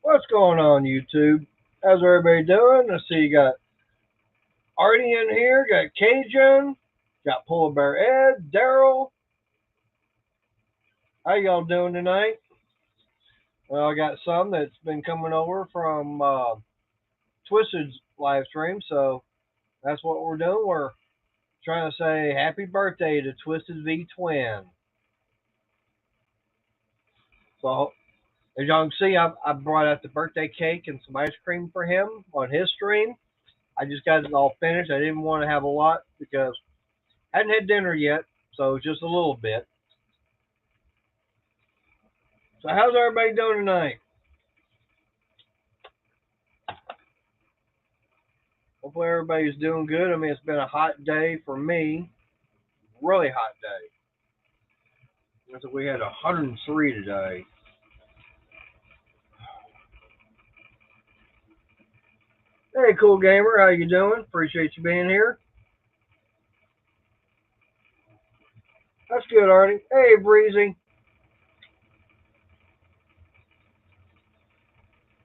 What's going on, YouTube? How's everybody doing? I see you got Artie in here, got Cajun, got Polar Bear Ed, Daryl. How y'all doing tonight? Well, I got some that's been coming over from Twisted's live stream, so that's what we're doing. We're trying to say happy birthday to Twisted V Twin. So, as y'all can see, I brought out the birthday cake and some ice cream for him on his stream. I just got it all finished. I didn't want to have a lot because I hadn't had dinner yet, so just a little bit. So how's everybody doing tonight? Hopefully everybody's doing good. I mean, it's been a hot day for me, really hot day. I think we had 103 today. Hey, cool gamer, how you doing? Appreciate you being here. That's good, Artie. Hey, Breezy.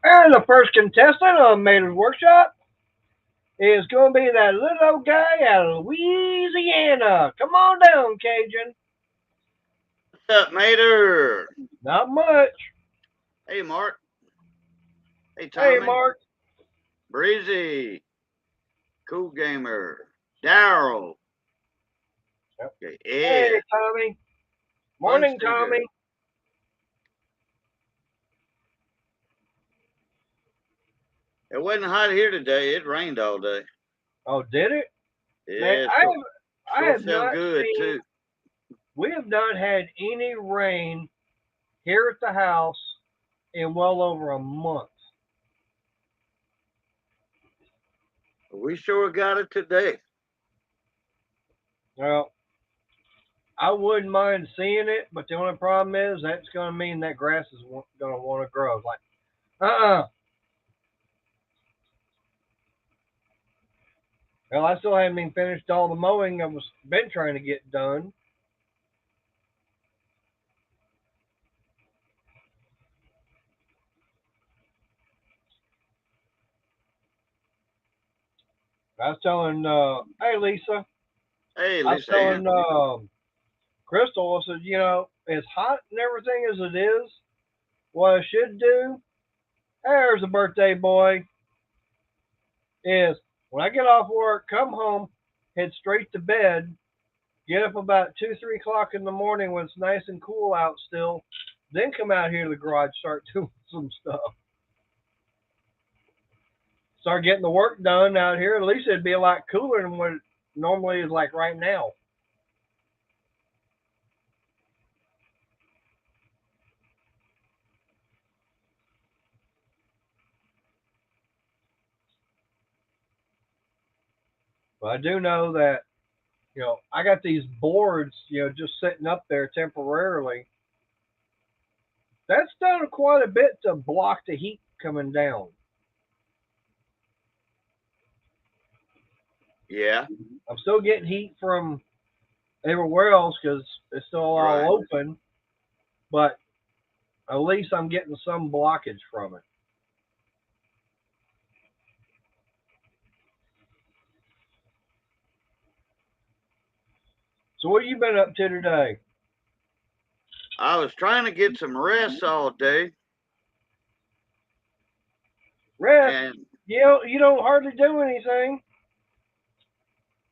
And the first contestant on Mater's Workshop is going to be that little guy out of Louisiana. Come on down, Cajun. What's up, Mater? Not much. Hey, Mark. Hey, Hey, Tommy. Mark. Breezy. Cool Gamer. Daryl. Yep. Okay, Hey, Ed. Tommy. Fun Morning, Sticker. Tommy. It wasn't hot here today. It rained all day. Oh, did it? Man, Yeah, I sure have felt not good, seen. too. We have not had any rain here at the house in well over a month. We sure got it today. Well, I wouldn't mind seeing it, but the only problem is that's going to mean that grass is going to want to grow. Like, uh-uh. Well, I still haven't even finished all the mowing I was been trying to get done. I was telling, hey Lisa, Hey, I was Lisa Ann. telling Crystal, I said, as hot and everything as it is, what I should do, there's a birthday boy, is when I get off work, come home, head straight to bed, get up about 2, 3 o'clock in the morning when it's nice and cool out still, then come out here to the garage, start doing some stuff. Start getting the work done out here. At least it'd be a lot cooler than what it normally is like right now. But I do know that, I got these boards, just sitting up there temporarily. That's done quite a bit to block the heat coming down. Yeah, I'm still getting heat from everywhere else because it's still right. all open, but at least I'm getting some blockage from it. So what have you been up to today? I was trying to get some rest all day, Rest. and, You don't hardly do anything.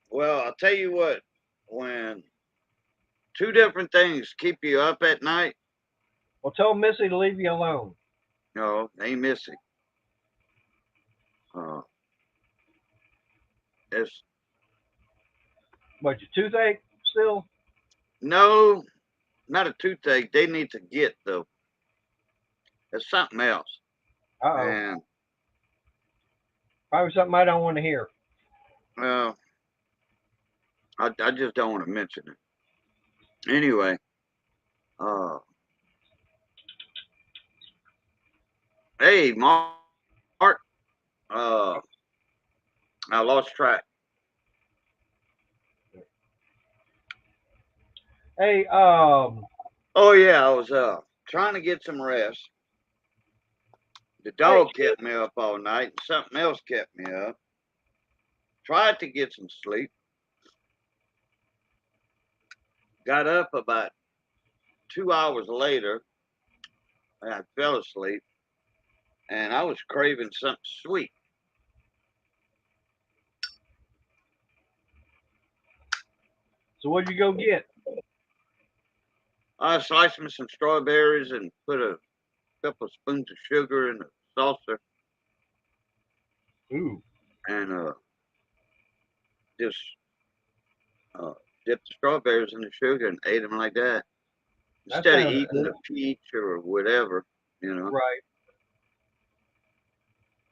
well, I'll tell you what, when two different things keep you up at night, Well, tell Missy to leave you alone. they missing. Uh, it's But your toothache still? no, not a toothache. They need to get, though. It's something else. Uh oh. And Probably something I don't want to hear. well, I just don't want to mention it. Anyway, uh, hey, Mark, uh, I lost track. Hey, Oh yeah, I was trying to get some rest, The dog kept me up all night, and something else kept me up. Tried to get some sleep. Got up about 2 hours later, and I fell asleep, and I was craving something sweet. So what'd you go get? I sliced me some strawberries and put a couple of spoons of sugar in a saucer, Ooh. and just dipped the strawberries in the sugar and ate them like that. Instead of eating the peach or whatever, you know. Right.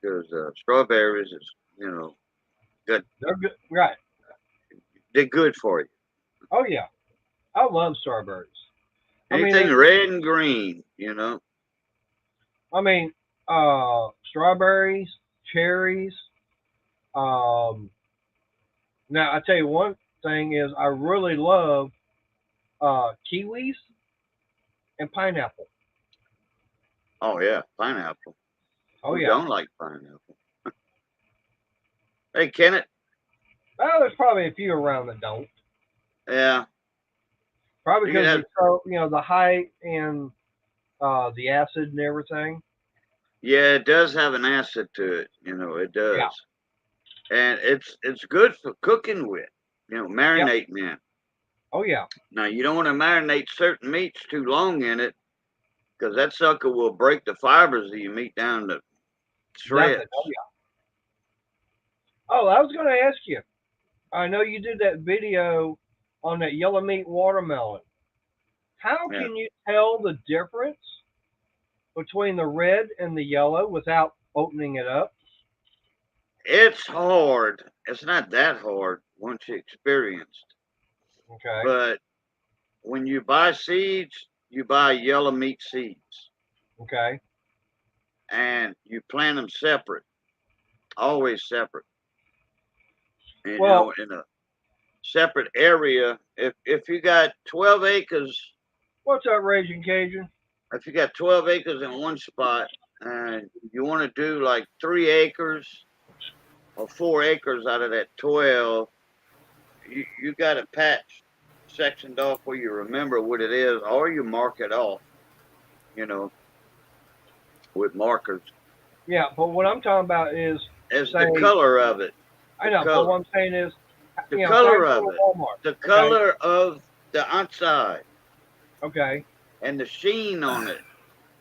Because strawberries is, you know, good. They're good. Right. They're good for you. Oh yeah. I love strawberries. Anything red and green, you know. I mean, strawberries, cherries. Now I tell you one thing is I really love kiwis and pineapple. Oh yeah, pineapple. Oh Who yeah. don't like pineapple? Hey, Kenneth. Oh, there's probably a few around that don't. Yeah. Probably because it's so, the height and the acid and everything. Yeah, it does have an acid to it. You know, it does. Yeah. And it's good for cooking with. You know, marinating in. Oh yeah. Now you don't want to marinate certain meats too long in it, because that sucker will break the fibers of your meat down to shreds. Exactly. Oh yeah. Oh, I was going to ask you. I know you did that video on that yellow meat watermelon. How can you tell the difference between the red and the yellow without opening it up? It's hard. It's not that hard once you experienced. Okay. But when you buy seeds, you buy yellow meat seeds. Okay. And you plant them separate. Always separate. And, well, in a separate area. If you got 12 acres. What's up, Raging Cajun? If you got 12 acres in one spot and you want to do like 3 acres or 4 acres out of that 12, you got a patch sectioned off where you remember what it is, or you mark it off, you know, with markers. Yeah, but what I'm talking about is the color of it. I know, but what I'm saying is the color of it. Walmart, the color of the outside. Okay. And the sheen on it.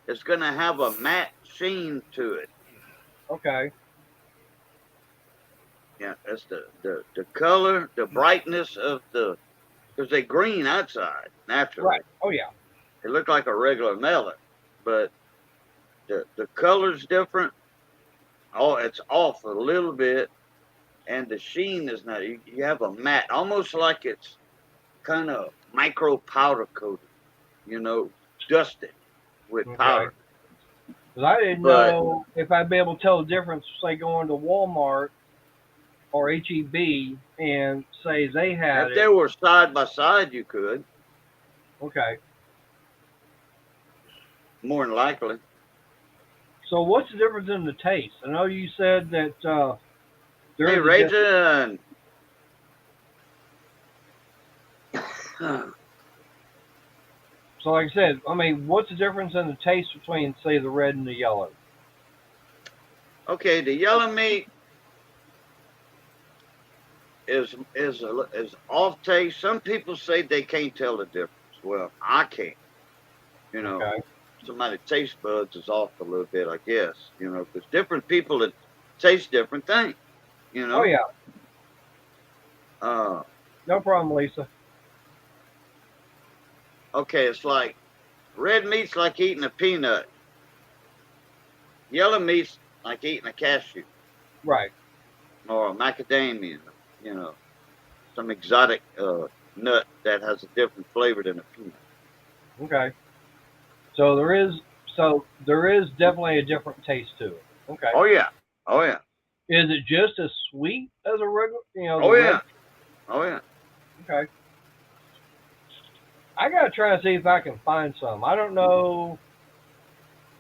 It's going to have a matte sheen to it. Okay. Yeah, that's the color, the brightness of the, because they're green outside, naturally. Right. Oh, yeah. They look like a regular melon, but the color's different. Oh, it's off a little bit, and the sheen is not, you have a matte, almost like it's kind of micro powder coated, you know, dusted with powder. Because I didn't know if I'd be able to tell the difference, say, going to Walmart or HEB and say they had If they were side by side, you could. Okay. More than likely. So what's the difference in the taste? I know you said that hey, Raging. So like I said, I mean, what's the difference in the taste between, say, the red and the yellow? Okay, the yellow meat is off taste. Some people say they can't tell the difference. Well, I can't. You know, somebody's taste buds is off a little bit, I guess. You know, because different people that taste different things. You know. Oh yeah. No problem, Lisa. Okay, it's like red meat's like eating a peanut. Yellow meat's like eating a cashew. Right. Or a macadamia, you know, some exotic nut that has a different flavor than a peanut. Okay. So there is definitely a different taste to it. Okay. Oh yeah. Oh yeah. Is it just as sweet as a regular, Oh yeah. Red? Oh yeah. Okay. I gotta try to see if I can find some. I don't know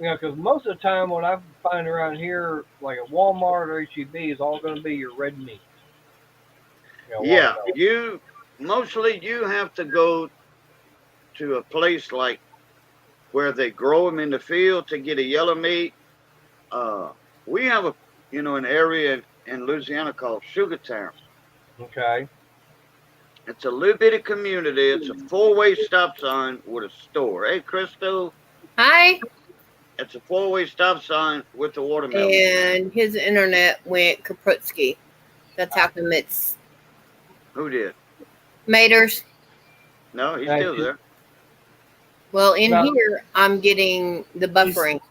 Because most of the time what I find around here, like at Walmart or HEB, is all going to be your red meat. Yeah, Watermelon. you have to go to a place like where they grow them in the field to get a yellow meat. We have an area in Louisiana called Sugartown. Okay. It's a little bitty community. It's a four-way stop sign with a store. Hey, Crystal, Hi. it's a four-way stop sign with a watermelon stand. And his internet went kaprutsky. That's how come it's Who did? Maters. No, he's Thank still you. there. Well, in No. here, I'm getting the buffering.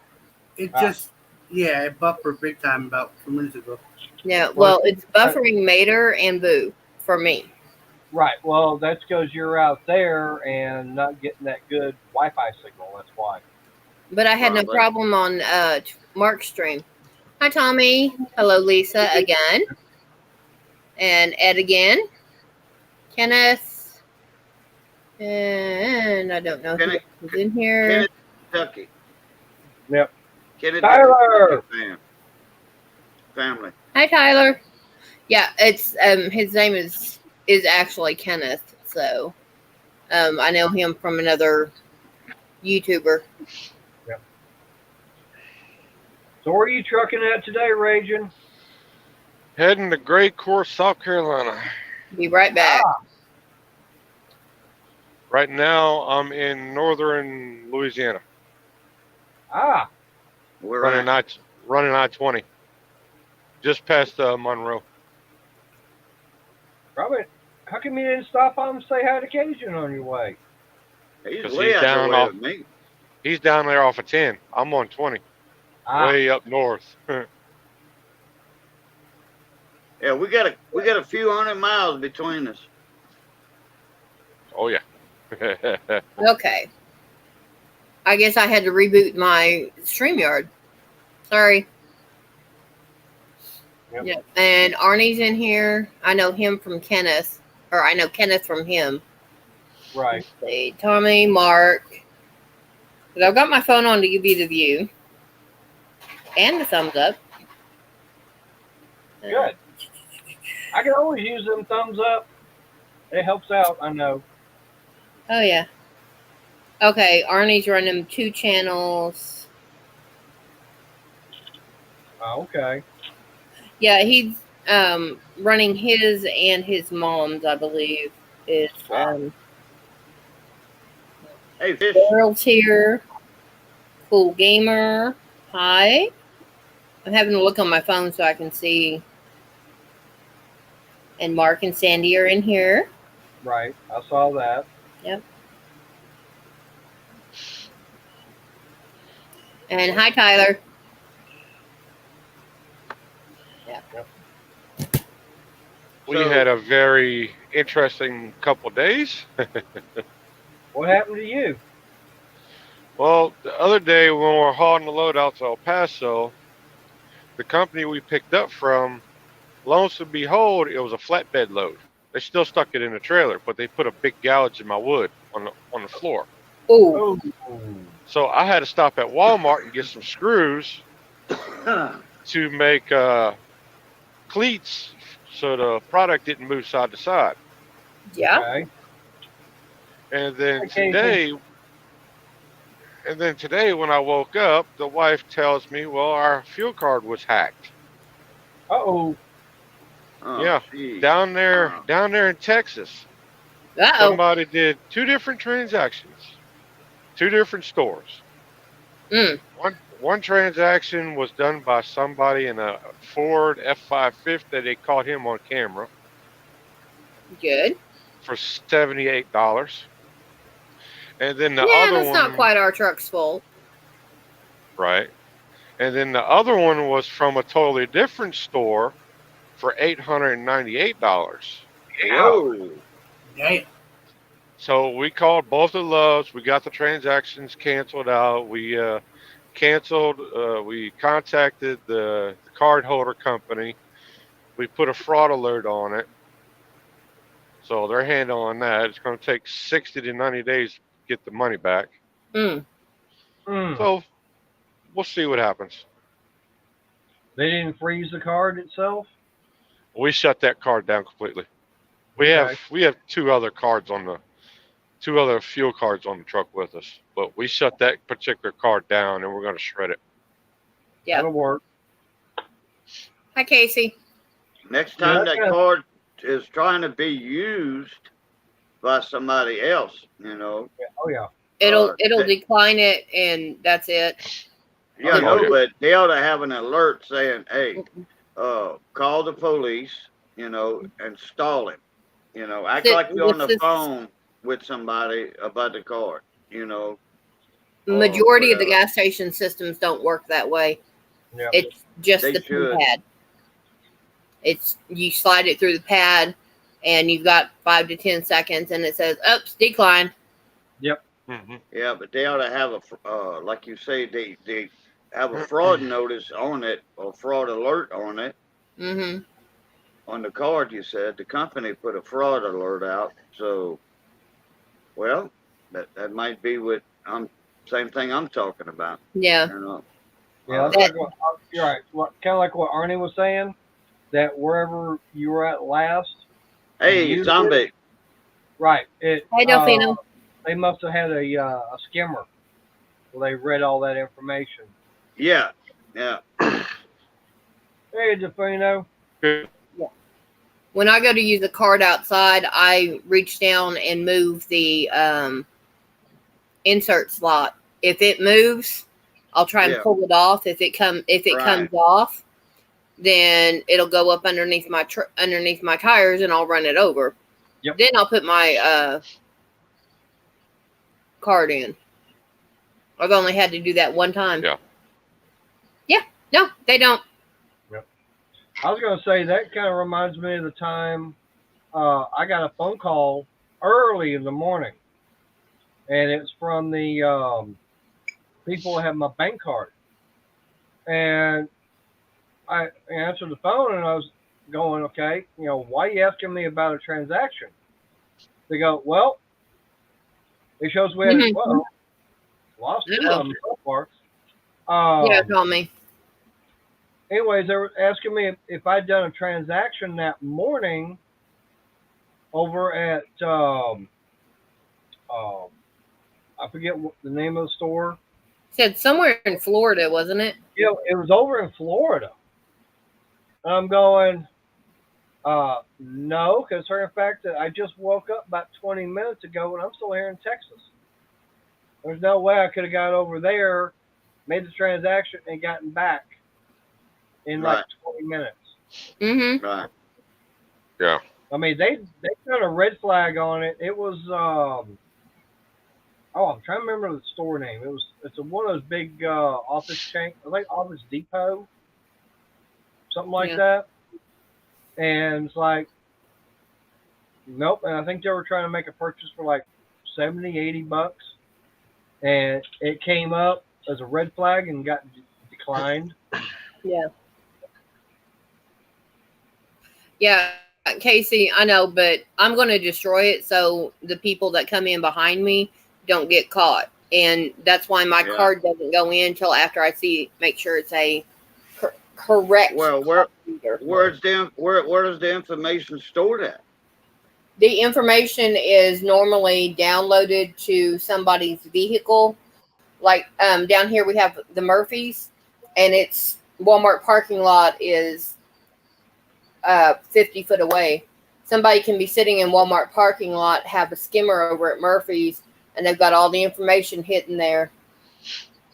It just, yeah, it buffered big time about 2 minutes ago. Yeah, well, it's buffering Mater and Boo for me. Right. Well, that's because you're out there and not getting that good Wi-Fi signal. That's why. But I had no Probably. problem on Mark's stream. Hi, Tommy. Hello, Lisa again. And Ed again. Kenneth. And I don't know Kenneth- who's in here. Kennedy, Kentucky. Yep. Kennedy, Tyler! Kentucky family. Hi, Tyler. Yeah, it's his name is actually Kenneth. So I know him from another YouTuber. So where are you trucking at today, Raging? Heading to Gray Course, South Carolina. Be right back. Right now, I'm in northern Louisiana, We're running I-20, just past Monroe. Probably. How come you didn't stop on and say hi to Cajun on your way? He's 'Cause way he's out down the way off- of me. He's down there off of 10. I'm on 20, way up north. Yeah, we got a few hundred miles between us. Oh yeah. Okay. I guess I had to reboot my StreamYard. Sorry. Yep. And Arnie's in here. I know him from Kenneth, or I know Kenneth from him. Right. Let's see, Tommy, Mark. But I've got my phone on to give you the view and the thumbs up. Good. I can always use them thumbs up. It helps out, I know. Oh yeah. Okay, Arnie's running 2 channels. Oh, okay. Yeah, he's running his and his mom's, I believe. Is Hey, Fish. Daryl's here. Cool Gamer. Hi. I'm having to look on my phone so I can see. And Mark and Sandy are in here. Right. I saw that. Yep. And hi, Tyler. We So- had a very interesting couple days. What happened to you? Well, the other day when we were hauling the load out to El Paso, the company we picked up from, lo and behold, it was a flatbed load. They still stuck it in the trailer, but they put a big gouge in my wood on the floor. Oh, Oh. So I had to stop at Walmart and get some screws to make cleats so the product didn't move side to side. yeah. Okay. And then Okay. today when I woke up, the wife tells me, well, our fuel card was hacked. Uh-oh. Oh, Yeah, geez. down there Wow. in Texas. Uh-oh. Somebody did 2 different transactions, 2 different stores. Mm. One transaction was done by somebody in a Ford F-550 that they caught him on camera Good. for $78. And then the Yeah, other that's one, not quite our truck's fault. right? And then the other one was from a totally different store for $898. Whoa. Damn. So we called both of Loves. We got the transactions canceled out. We we contacted the card holder company. We put a fraud alert on it. So they're handling that. It's going to take 60 to 90 days to get the money back. Mm. Mm. So we'll see what happens. They didn't freeze the card itself. We shut that card down completely. We Okay. have two other fuel cards on the truck with us, but we shut that particular card down and we're going to shred it. Yeah. That'll work. Hi, Casey. Next time Yeah, that card is trying to be used by somebody else, you know. Oh yeah. It'll they- decline it, and that's it. Yeah, Oh, no, yeah. but they ought to have an alert saying, "Hey, call the police," you know, and stall him. You know, act Th- like you're on the this is- phone with somebody about the card. You know, Majority of the whatever. gas station systems don't work that way. Yeah. It's just They the should. pad. It's you slide it through the pad, and you've got 5 to 10 seconds, and it says, "Oops, decline." Mm-hmm. Yeah, but they ought to have like you say, they have a fraud notice on it or fraud alert on it. Mm-hmm. On the card, you said the company put a fraud alert out. So, well, that might be what same thing I'm talking about. Yeah. You know, Yeah, that's like what, you're right. Kind of like what Arnie was saying, that wherever you were at last, hey, You zombie. right? It. Hey, Delfino. They must have had a skimmer where they read all that information. Yeah. Hey, Delfino. When I go to use the card outside, I reach down and move the insert slot. If it moves, I'll try and Yeah. pull it off. If it comes off, then it'll go up underneath my tires, and I'll run it over. Yep. Then I'll put my card in. I've only had to do that one time. Yeah. Yeah. No, they don't. I was going to say that kind of reminds me of the time I got a phone call early in the morning, and it's from the people who have my bank card. And I answered the phone, and I was going, okay, you know, why are you asking me about a transaction? They go, well, it shows we had lost two of them so far. Yeah, call me. Anyways, they were asking me if I'd done a transaction that morning over at I forget what the name of the store. Said somewhere in Florida, wasn't it? You know, it was over in Florida. I'm going, no, because for the fact that I just woke up about 20 minutes ago and I'm still here in Texas. There's no way I could have got over there, made the transaction, and gotten back in like 20 minutes. Mm-hmm. Right. Yeah. I mean, they put a red flag on it. It was I'm trying to remember the store name. It's one of those big office chain, like Office Depot, something like that. And it's like, nope. And I think they were trying to make a purchase for like $70-$80, and it came up as a red flag and got declined. Yeah. Yeah, Casey, I know, but I'm going to destroy it so the people that come in behind me don't get caught. And that's why my card doesn't go in until after I make sure it's a correct. Well, where's the information stored at? The information is normally downloaded to somebody's vehicle. Like down here we have the Murphys, and it's Walmart parking lot is 50 foot away. Somebody can be sitting in Walmart parking lot, have a skimmer over at Murphy's, and they've got all the information hidden there.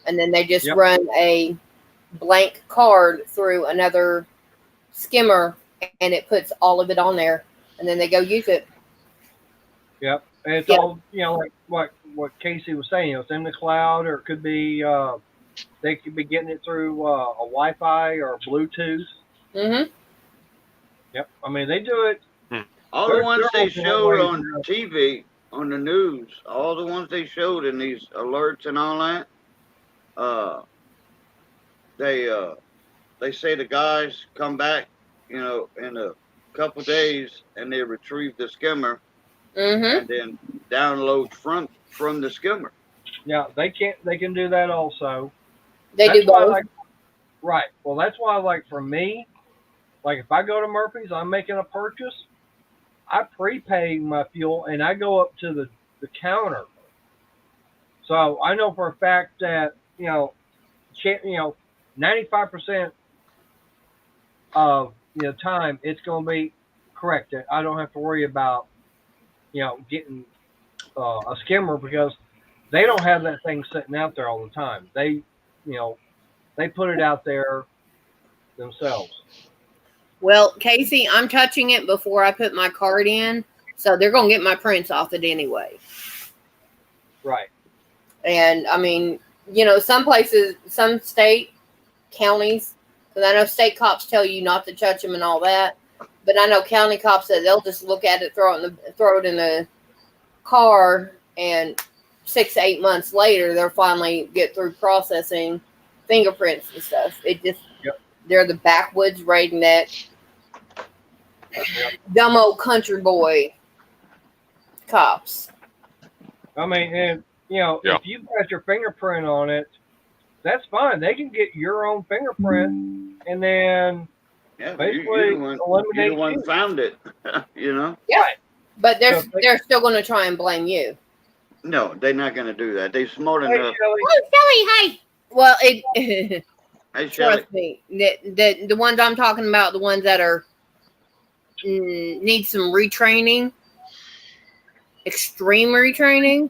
And then they just run a blank card through another skimmer, and it puts all of it on there, and then they go use it. Yep. And it's all, you know, like what Casey was saying, you know, it's in the cloud, or it could be, they could be getting it through a Wi-Fi or Bluetooth. Mm-hmm. Yep. I mean, they do it. All the ones they showed on TV, on the news, all the ones they showed in these alerts and all that, they say the guys come back, you know, in a couple days, and they retrieve the skimmer, and then download from the skimmer. Yeah, they can do that also. They do That's why, both. like, right. Well, that's why, like, for me, like, if I go to Murphy's, I'm making a purchase. I prepay my fuel and I go up to the counter. So I know for a fact that 95% of time it's going to be correct. I don't have to worry about getting a skimmer because they don't have that thing sitting out there all the time. They they put it out there themselves. Well, Casey, I'm touching it before I put my card in, so they're gonna get my prints off it anyway. Right. And I mean, some places, some state counties, because I know state cops tell you not to touch them and all that, but I know county cops that they'll just look at it, throw it in the car, and 6 to 8 months later, they'll finally get through processing fingerprints and stuff. It just They're the backwoods redneck, dumb old country boy cops. I mean, and if you've got your fingerprint on it, that's fine. They can get your own fingerprint and then basically eliminate you're the one found it. Yeah, but they're still going to try and blame you. No, they're not going to do that. They're smart Hey, enough. Shelly. Oh, Shelly, hey. Well, it. Hey, Shelly. Trust me, the ones I'm talking about, the ones that are need some retraining, extreme retraining.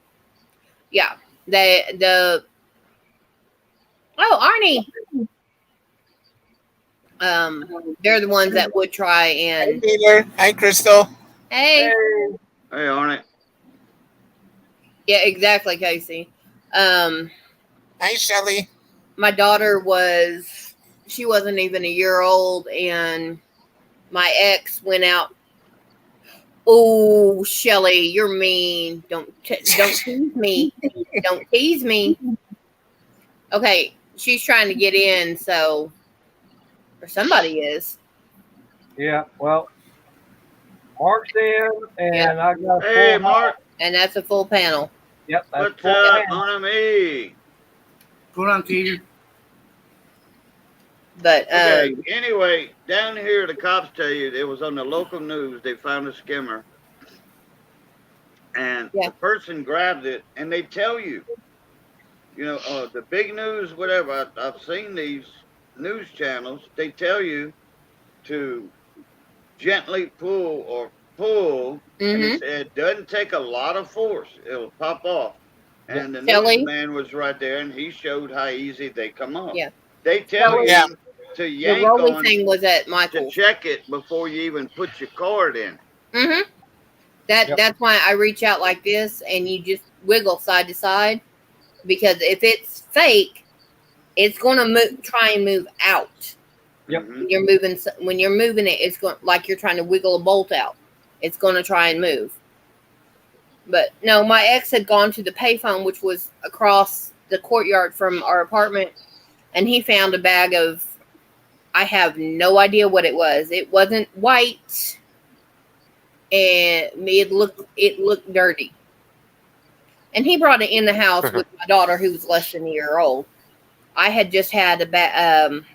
Yeah, Arnie. They're the ones that would try and. Hey, Peter. Hi, Crystal. Hey. Hey, Arnie. Yeah, exactly, Casey. Hi, Shelly. My daughter she wasn't even a year old, and my ex went out. Oh, Shelly, you're mean. Don't tease me. Don't tease me. Okay, she's trying to get in, or somebody is. Yeah, well, Mark's in, and I got. Hey, Mark. And that's a full panel. Yep, that's What's full up, panel. on me? Go on, Peter. But Okay, anyway, down here, the cops tell you it was on the local news. They found a skimmer, and the person grabbed it, and they tell you, the big news, whatever. I've seen these news channels. They tell you to gently pull, and it said it doesn't take a lot of force. It'll pop off. And the newsman was right there, and he showed how easy they come off. Yeah. They tell you to yank the rolling on thing was at Michael's. to check it before you even put your card in. Mm-hmm. That's why I reach out like this, and you just wiggle side to side, because if it's fake, it's going to try and move out. Yep. When you're moving it, it's going like you're trying to wiggle a bolt out. It's going to try and move. But no, my ex had gone to the payphone, which was across the courtyard from our apartment, and he found a bag of, I have no idea what it was. It wasn't white, and it looked dirty. And he brought it in the house with my daughter, who was less than a year old. I had just had a bag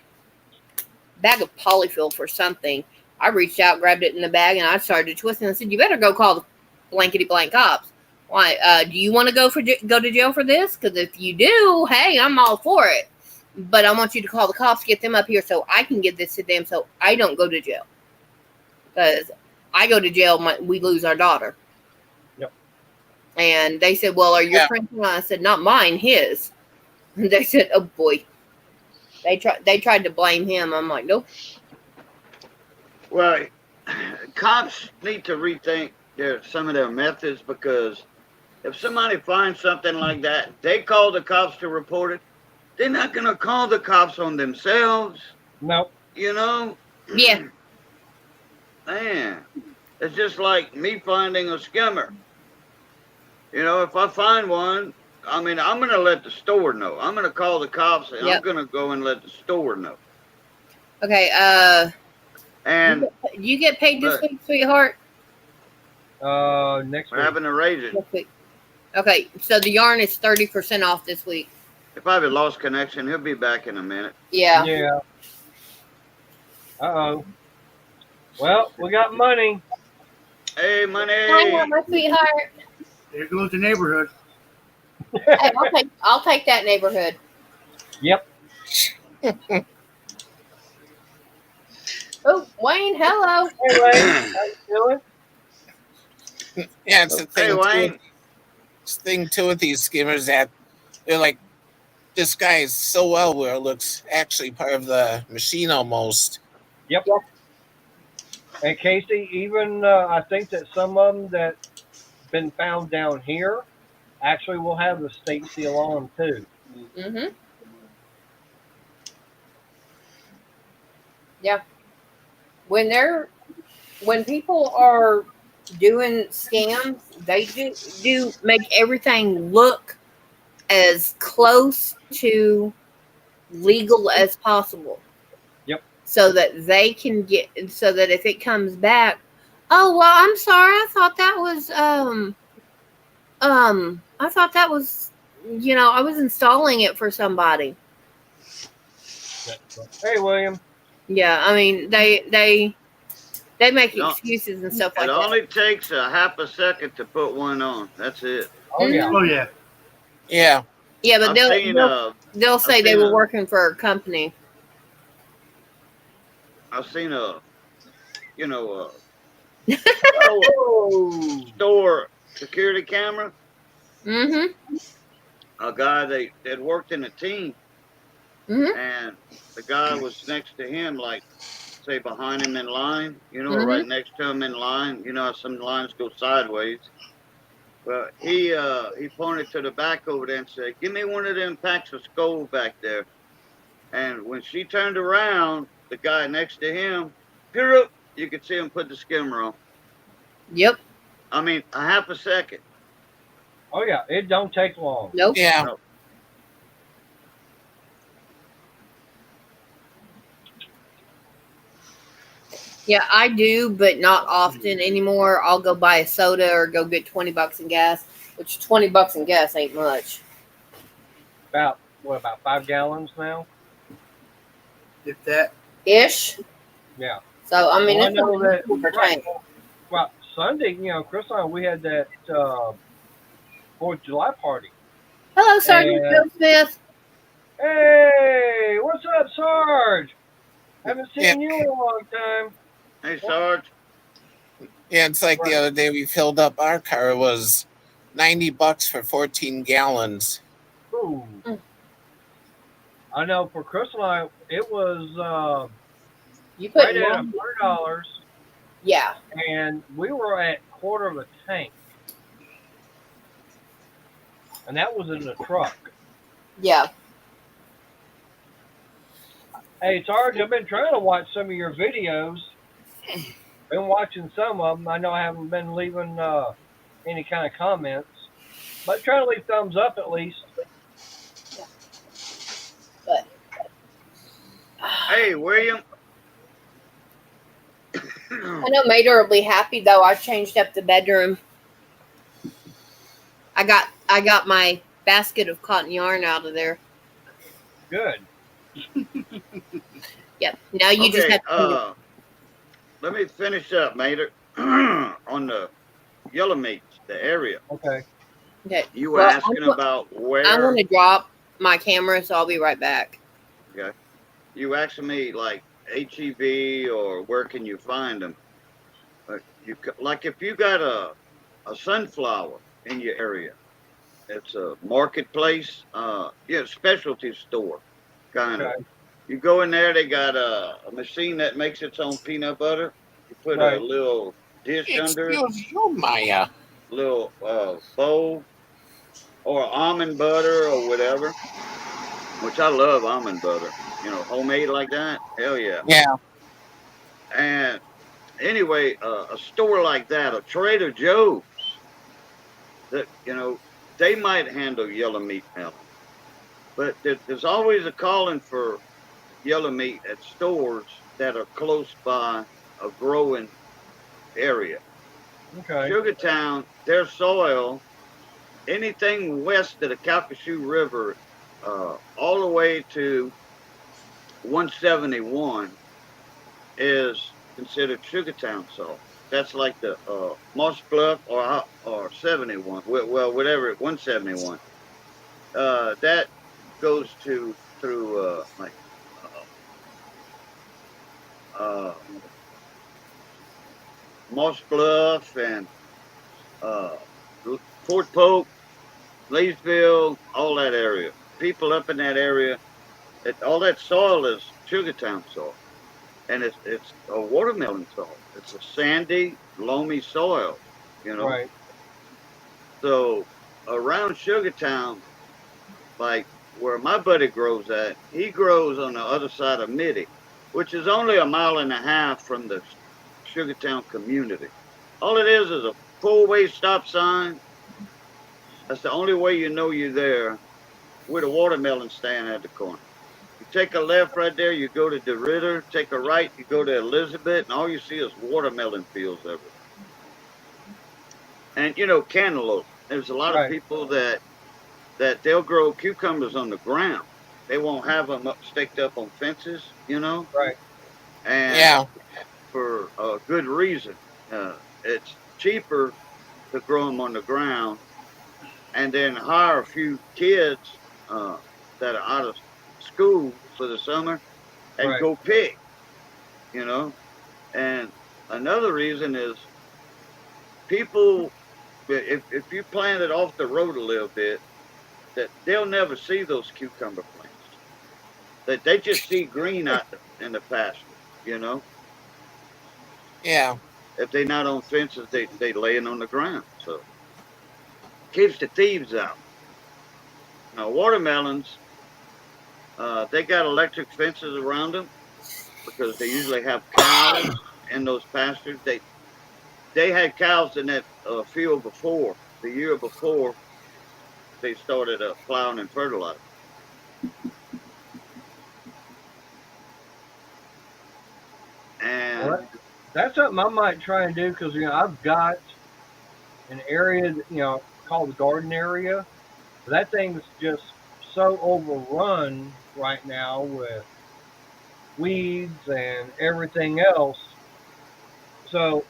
of polyfill for something. I reached out, grabbed it in the bag, and I started twisting. I said, "You better go call the blankety blank cops. Why? Do you want to go to jail for this? Because if you do, hey, I'm all for it. But I want you to call the cops, get them up here, so I can give this to them, so I don't go to jail. Because I go to jail, we lose our daughter." Yep. And they said, "Well, are your prints on?" I said, "Not mine, his." And they said, "Oh boy." They tried to blame him. I'm like, nope. Well, cops need to rethink some of their methods, because if somebody finds something like that, they call the cops to report it. They're not going to call the cops on themselves. No. Yeah. Man, it's just like me finding a skimmer. If I find one, I mean, I'm going to let the store know. I'm going to call the cops, and I'm going to go and let the store know. Okay. And you get paid this week, sweetheart? Next week. We're having to raise it. Next week. Okay, so the yarn is 30% off this week. He probably lost connection. He'll be back in a minute. Yeah. Yeah. Uh-oh. Well, we got money. Hey, money. Hi, my sweetheart. There goes the neighborhood. Hey, I'll take that neighborhood. Yep. Oh, Wayne, hello. Hey, Wayne, how you doing? Yeah, it's the Hey, thing. Wayne. It's the thing too with these skimmers that they're like, this guy is so well where it looks actually part of the machine almost. Yep. And Casey, even I think that some of them that been found down here actually will have the state seal on them too. Mm-hmm. Yeah. When people are doing scams, they do make everything look as close to legal as possible. Yep. So that so that if it comes back, oh well, I'm sorry, I thought that was I was installing it for somebody. Hey, William. Yeah, I mean they make No, excuses and stuff It like that. only takes a half a second to put one on. That's it. Oh yeah. Oh yeah. Yeah. Yeah, but I've they'll seen, they'll say they seen were a- working for a company. I've seen a Oh. store security camera. Mm-hmm. A guy that worked in a team, Mm-hmm. and the guy was next to him, like say behind him in line, or Mhm. right next to him in line. You know how some lines go sideways. But he pointed to the back over there and said, "Give me one of them packs of Skoal back there." And when she turned around, the guy next to him, you could see him put the skimmer on. Yep. I mean, a half a second. Oh yeah. It don't take long. Nope. Yeah. No. Yeah, I do, but not often anymore. I'll go buy a soda or go get $20 in gas, which $20 in gas ain't much. About 5 gallons now? If that. Ish. Yeah. So I mean Well, I it's know that. super Right. tank. Well, Sunday, Chris and I, we had that 4th of July party. Hello, Sergeant And- Joe Smith. Hey, what's up, Sarge? Haven't seen Yeah. you in a long time. Hey, Sarge. Yeah, it's like the other day we filled up our car. It was $90 for 14 gallons. Ooh. Mm. I know for Chris and I, it was You put right at one- $100, Yeah. and we were at quarter of a tank. And that was in the truck. Yeah. Hey, Sarge, I've been trying to watch some of your videos. Been watching some of them. I know I haven't been leaving any kind of comments, but try to leave thumbs up at least. But Hey, William. I know Mater will be happy though. I changed up the bedroom. I got my basket of cotton yarn out of there. Good. Yep. Now you just Okay, have to let me finish up, Mater, on the yellow meats, the area. Okay. okay. You were Well, asking about where. I'm gonna drop my camera, so I'll be right back. You asking me like HEB or where can you find them? Like if you got a sunflower in your area, it's a marketplace, specialty store kind of. Okay. You go in there, they got a machine that makes its own peanut butter. You put Right. a little dish under it, Excuse you, Maya. little bowl, or almond butter or whatever. Which I love almond butter. Homemade like that. Hell yeah. Yeah. And anyway, a store like that, a Trader Joe's, that they might handle yellow meat now, but there's always a calling for yellow meat at stores that are close by a growing area. Okay. Sugartown, their soil, anything west of the Calcasieu River all the way to 171 is considered Sugartown salt. That's like the Moss Bluff or 71. Well, whatever, 171. That goes to through like uh, Moss Bluff and uh, Fort Polk, Leesville, all that area. People up in that area, all that soil is Sugartown soil, and it's a watermelon soil. It's a sandy, loamy soil, you know. Right. So around Sugartown, like where my buddy grows at, he grows on the other side of Mitty, which is only a mile and a half from the Sugartown community. All it is a four-way stop sign. That's the only way you know you're there, with a watermelon stand at the corner. You take a left right there, you go to DeRitter. Take a right, you go to Elizabeth, and all you see is watermelon fields everywhere. And you know, cantaloupe. There's a lot Right. of people that they'll grow cucumbers on the ground. They won't have them staked up on fences, you know. Right. And Yeah. for a good reason. It's cheaper to grow them on the ground, and then hire a few kids that are out of school for the summer and Right. go pick, you know. And another reason is people, if you plant it off the road a little bit, that they'll never see those cucumber plants. That they just see green out in the pasture, you know. Yeah. If they're not on fences, they laying on the ground. So keeps the thieves out. Now watermelons, they got electric fences around them because they usually have cows in those pastures. They had cows in that field before, the year before they started plowing and fertilizing. And Well, that's something I might try and do because I've got an area called the garden area. That thing's just so overrun right now with weeds and everything else. So,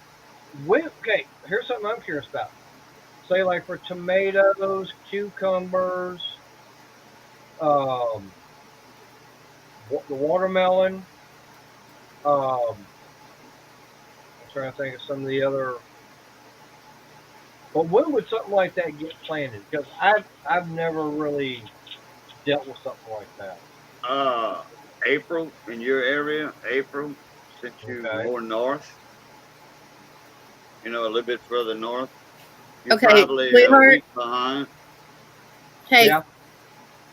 okay, here's something I'm curious about. Say, like for tomatoes, cucumbers, um, the watermelon. I'm trying to think of some of the other. But when would something like that get planted? Because I've never really dealt with something like that. April in your area, April, since you're Okay. more north, a little bit further north. You're Okay, probably a sweetheart. week behind. Hey, Yeah.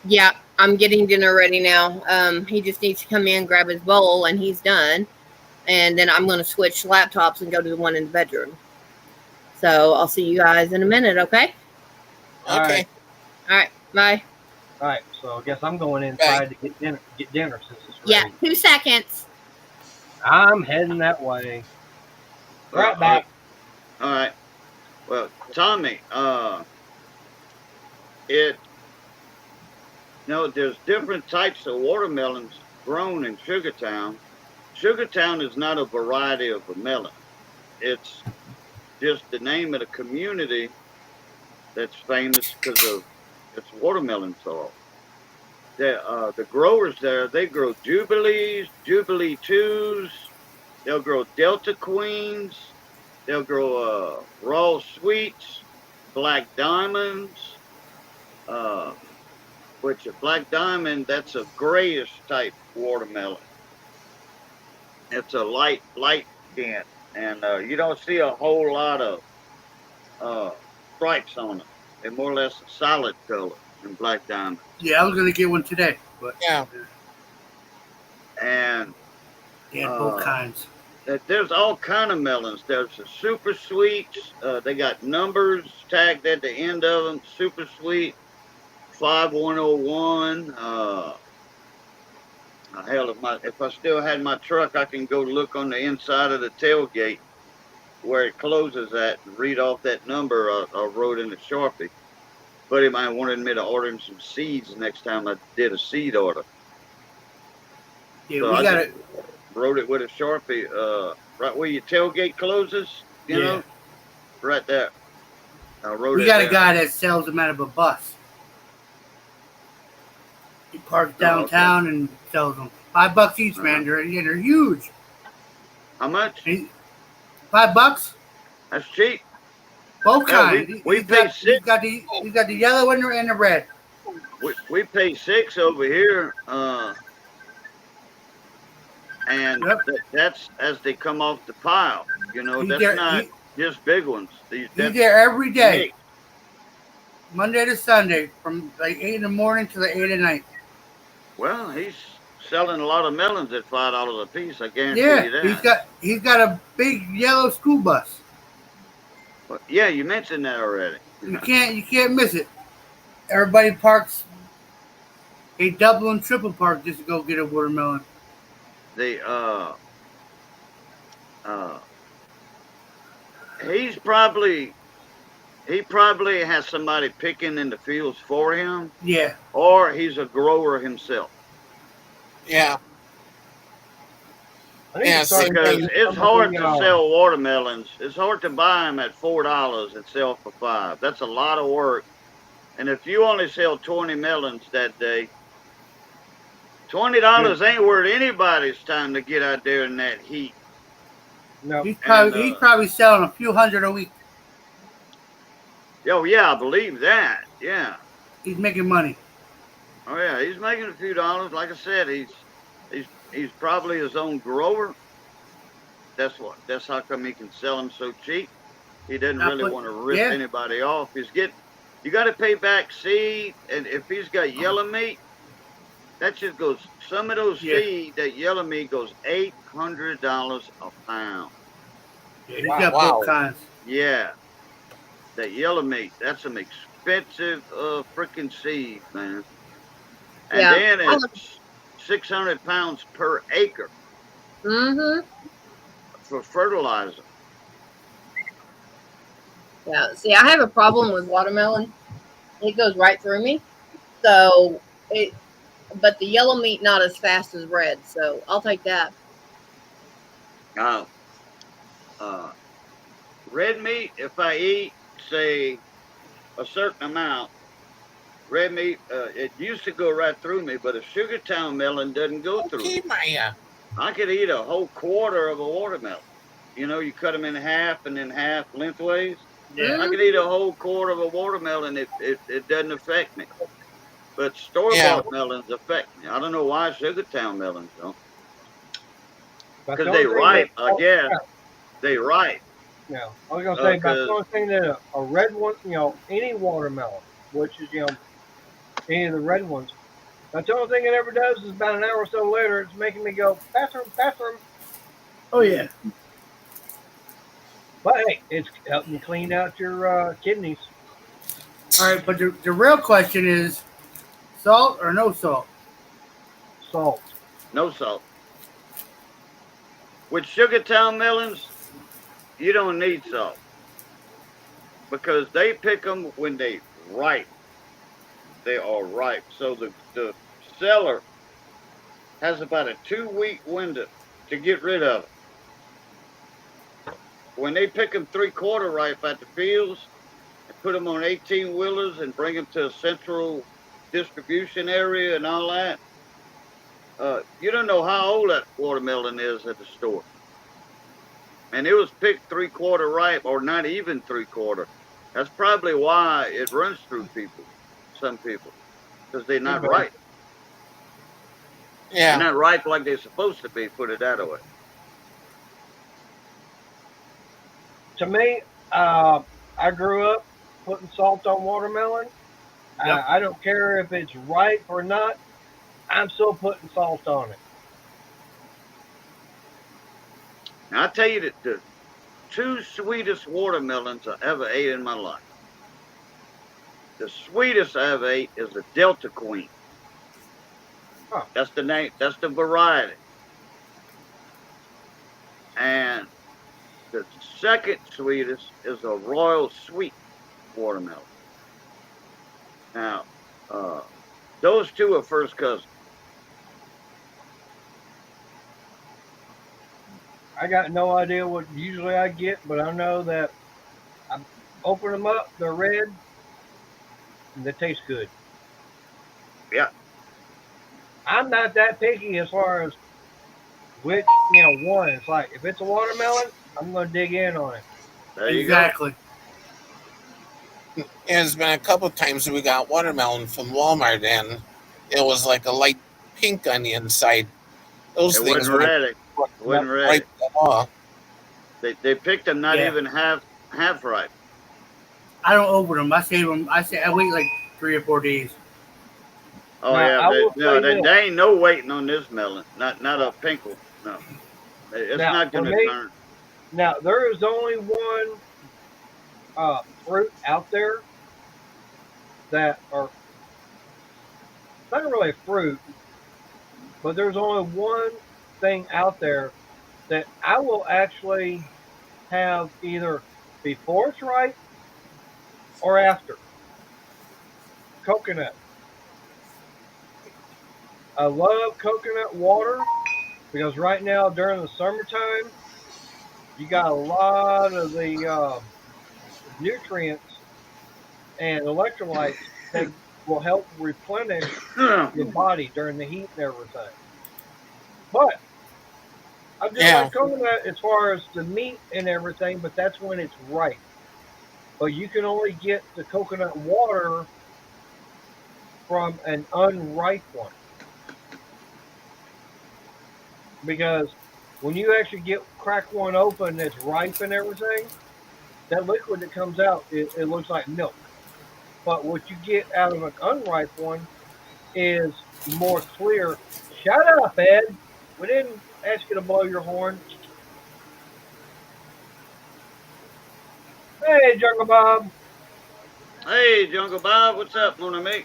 yeah, I'm getting dinner ready now. He just needs to come in, grab his bowl, and he's done. And then I'm going to switch laptops and go to the one in the bedroom. So I'll see you guys in a minute, okay? All Okay. right. All right, bye. All right. So I guess I'm going inside to get dinner since it's ready. Yeah, 2 seconds. I'm heading that way. Right back. All right. Well, Tommy, there's different types of watermelons grown in Sugartown. Sugartown is not a variety of a melon. It's just the name of the community that's famous because of its watermelon soil. The growers there, they grow Jubilees, Jubilee 2s, they'll grow Delta Queens, they'll grow Raw Sweets, Black Diamonds, which a Black Diamond, that's a grayish type watermelon. It's a light tint, and you don't see a whole lot of stripes on them. They're more or less a solid color in Black Diamond. Yeah, I was gonna get one today, but Yeah. And they had both kinds. there's all kind of melons. There's the super sweets. They got numbers tagged at the end of them. Super sweet, 5101. Hell, if I still had my truck, I can go look on the inside of the tailgate where it closes at and read off that number I wrote in the Sharpie. buddy of mine wanted me to order him some seeds next time I did a seed order. Yeah, So we I got just it. wrote it with a Sharpie, right where your tailgate closes, you know, right there. I wrote We it got a there. guy that sells them out of a bus. He parks Oh, okay. downtown and sells them. $5 each, Uh-huh. man. They're huge. How much? And $5, That's cheap. both Hell, kinds. we pay He's six. got the yellow and the red. We pay $6 over here, and Yep. that's as they come off the pile. You know, He's that's there. not just big ones. He's That's there every day, mixed. Monday to Sunday, from like 8 in the morning to like 8 at night. Well, he's selling a lot of melons at $5 a piece. I guarantee Yeah, you that. he's got a big yellow school bus. But, yeah, you mentioned that already. You can't miss it. Everybody parks. They double and triple park just to go get a watermelon. They he probably has somebody picking in the fields for him, Yeah, or he's a grower himself. Yeah. I need Yeah, to start same Because thing. it's hard to sell watermelons. It's hard to buy them at $4 and sell for $5. That's a lot of work. And if you only sell 20 melons that day, $20 ain't worth anybody's time to get out there in that heat. No, he's probably selling a few hundred a week. Oh yeah, I believe that. Yeah. He's making money. Oh yeah, he's making a few dollars. Like I said, he's probably his own grower. That's how come he can sell them so cheap. He doesn't really want to rip anybody off. You got to pay back seed, and if he's got yellow meat, that just goes. Some of those seed, that yellow meat goes $800 a pound. Yeah, he's got both kinds. Yeah, that yellow meat. That's some expensive freaking seed, man. And then it's 600 pounds per acre for fertilizer. Yeah. See, I have a problem with watermelon. It goes right through me. So but the yellow meat not as fast as red. So I'll take that. Red meat, if I eat, say, a certain amount, red meat, it used to go right through me, but a Sugartown melon doesn't go through me. Maya. I could eat a whole quarter of a watermelon. You know, you cut them in half and then half lengthways. Yeah. I could eat a whole quarter of a watermelon. It doesn't affect me. But store-bought melons affect me. I don't know why Sugartown melons don't. Because they ripe, I guess. They ripe. Yeah, I was gonna say about the only thing that a red one, any watermelon, which is any of the red ones. That's the only thing it ever does is about an hour or so later, it's making me go bathroom. Oh yeah. But hey, it's helping clean out your kidneys. All right, but the real question is, salt or no salt? Salt. No salt. With Sugartown melons, you don't need salt. Because they pick them when they ripe. They are ripe. So the seller has about a 2-week window to get rid of it. When they pick them 3/4 ripe at the fields and put them on 18-wheelers and bring them to a central distribution area and all that, you don't know how old that watermelon is at the store. And it was picked 3/4 ripe, or not even 3/4. That's probably why it runs through some people, because they're not ripe. Yeah. They're not ripe like they're supposed to be, put it that way. To me, I grew up putting salt on watermelon. Yep. I don't care if it's ripe or not. I'm still putting salt on it. Now, I'll tell you that the 2 sweetest watermelons I ever ate in my life. The sweetest I ever ate is the Delta Queen. Huh. That's the name. That's the variety. And the second sweetest is a Royal Sweet watermelon. Now, those two are first cousins. I got no idea what usually I get, but I know that I open them up, they're red, and they taste good. Yeah. I'm not that picky as far as which, one. It's like, if it's a watermelon, I'm going to dig in on it. There you Exactly. And there's been a couple of times we got watermelon from Walmart, and it was like a light pink on the inside. Those go. It things wasn't when ready. It wasn't ready. ripe at all. They picked them not Yeah. even half ripe. I don't open them. I save them. I wait like 3 or 4 days. Oh Now, I will say this. they ain't no waiting on this melon. Not a pink one. No, it's Now, not going for to me- turn. Now, there is only one fruit out there that are not really a fruit, but there's only one thing out there that I will actually have either before it's ripe or after. Coconut. I love coconut water because right now during the summertime, you got a lot of the nutrients and electrolytes that will help replenish your body during the heat and everything. But I just Yeah. like coconut as far as the meat and everything, but that's when it's ripe. But you can only get the coconut water from an unripe one. Because when you actually crack one open that's ripe and everything, that liquid that comes out, it looks like milk. But what you get out of an unripe one is more clear. Shut up, Ed. We didn't ask you to blow your horn. Hey, Jungle Bob. Hey, Jungle Bob, what's up, mon ami?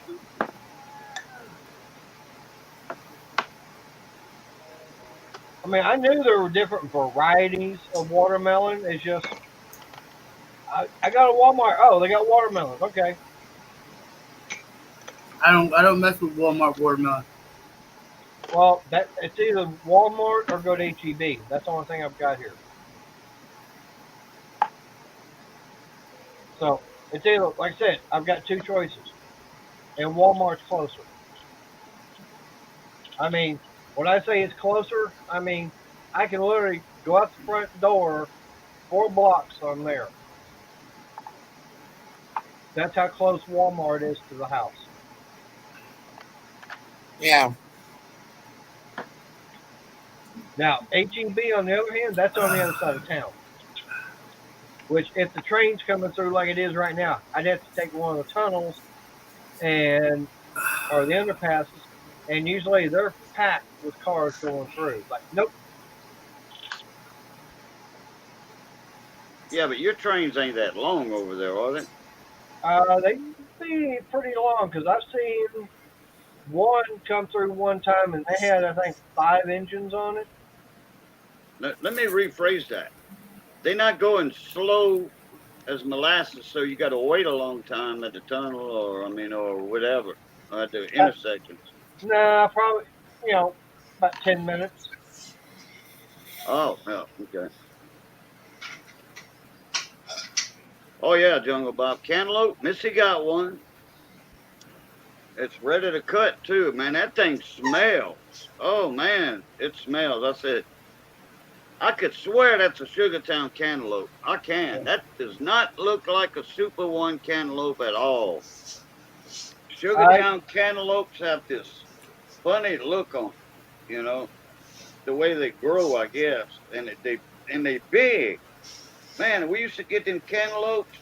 I mean, I knew there were different varieties of watermelon. It's just, I got a Walmart. Oh, they got watermelons. Okay. I don't mess with Walmart watermelon. Well, it's either Walmart or go to HEB. That's the only thing I've got here. So it's either, like I said, I've got two choices, and Walmart's closer. I mean, when I say it's closer, I mean I can literally go out the front door 4 blocks from there. That's how close Walmart is to the house. Yeah. Now, HEB, on the other hand, that's on the other side of town. Which, if the train's coming through like it is right now, I'd have to take one of the tunnels or the underpasses, and usually they're packed with cars going through. Like, nope. Yeah, but your trains ain't that long over there, are they? They be pretty long because I've seen one come through one time, and they had, I think, 5 engines on it. Let me rephrase that. They're not going slow as molasses, so you got to wait a long time at the tunnel or whatever, or at the intersections. Nah, probably, about 10 minutes. Oh, yeah, okay. Oh, yeah, Jungle Bob. Cantaloupe, Missy got one. It's ready to cut, too. Man, that thing smells. Oh, man, it smells. I said, I could swear that's a Sugartown cantaloupe. I can. That does not look like a Super One cantaloupe at all. Sugartown cantaloupes have this funny look on them, the way they grow, I guess, and they big. Man, we used to get them cantaloupes.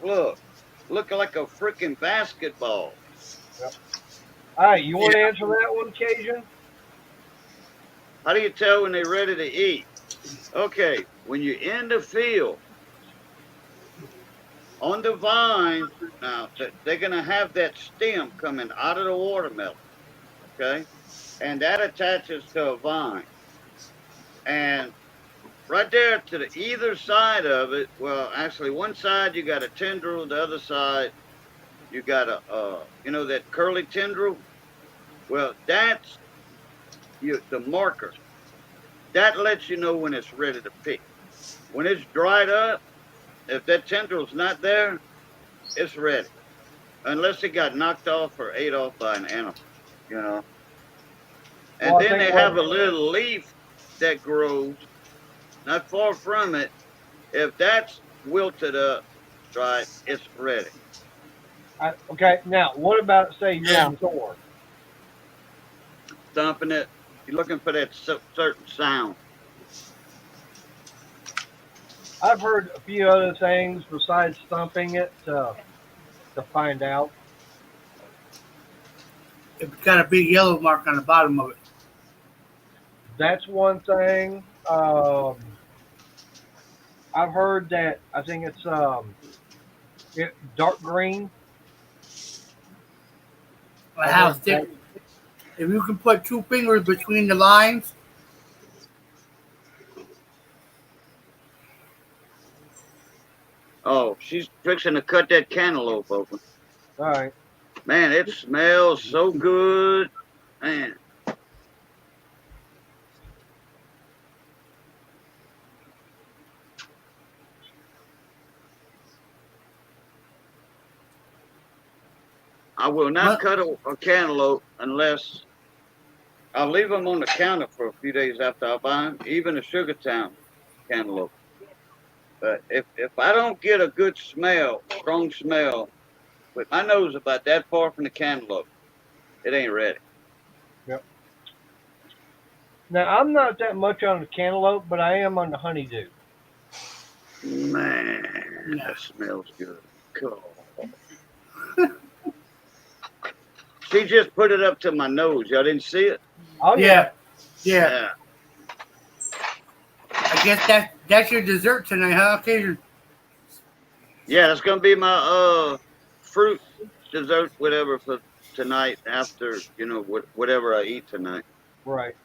Looking like a freaking basketball. Yep. All right, you want to answer that one, Cajun? How do you tell when they're ready to eat? Okay, when you're in the field, on the vine, now they're going to have that stem coming out of the watermelon, okay? And that attaches to a vine. And right there to the either side of it, well, actually one side you got a tendril, the other side you got that curly tendril. Well, that's the marker. That lets you know when it's ready to pick. When it's dried up, if that tendril's not there, it's ready. Unless it got knocked off or ate off by an animal, you know. And Well, I then they think have a little leaf that grows not far from it. If that's wilted up, right, it's ready. Okay, now what about say you're Yeah. in the store? Thumping it, you're looking for that certain sound. I've heard a few other things besides thumping it to find out. It's got a big yellow mark on the bottom of it. That's one thing. I've heard that I think it's dark green. How thick? If you can put 2 fingers between the lines, Oh, she's fixing to cut that cantaloupe open. All right. Man, it smells so good. Man. I will not cut a cantaloupe unless I'll leave them on the counter for a few days after I buy them, even a Sugartown cantaloupe. But if I don't get a good smell, strong smell, with my nose about that far from the cantaloupe, it ain't ready. Yep. Now I'm not that much on the cantaloupe, but I am on the honeydew. Man, that smells good. Cool. She just put it up to my nose. Y'all didn't see it? Oh yeah. Yeah. I guess that's your dessert tonight, huh, Cajun? Yeah, that's gonna be my fruit dessert, whatever, for tonight after whatever I eat tonight. Right.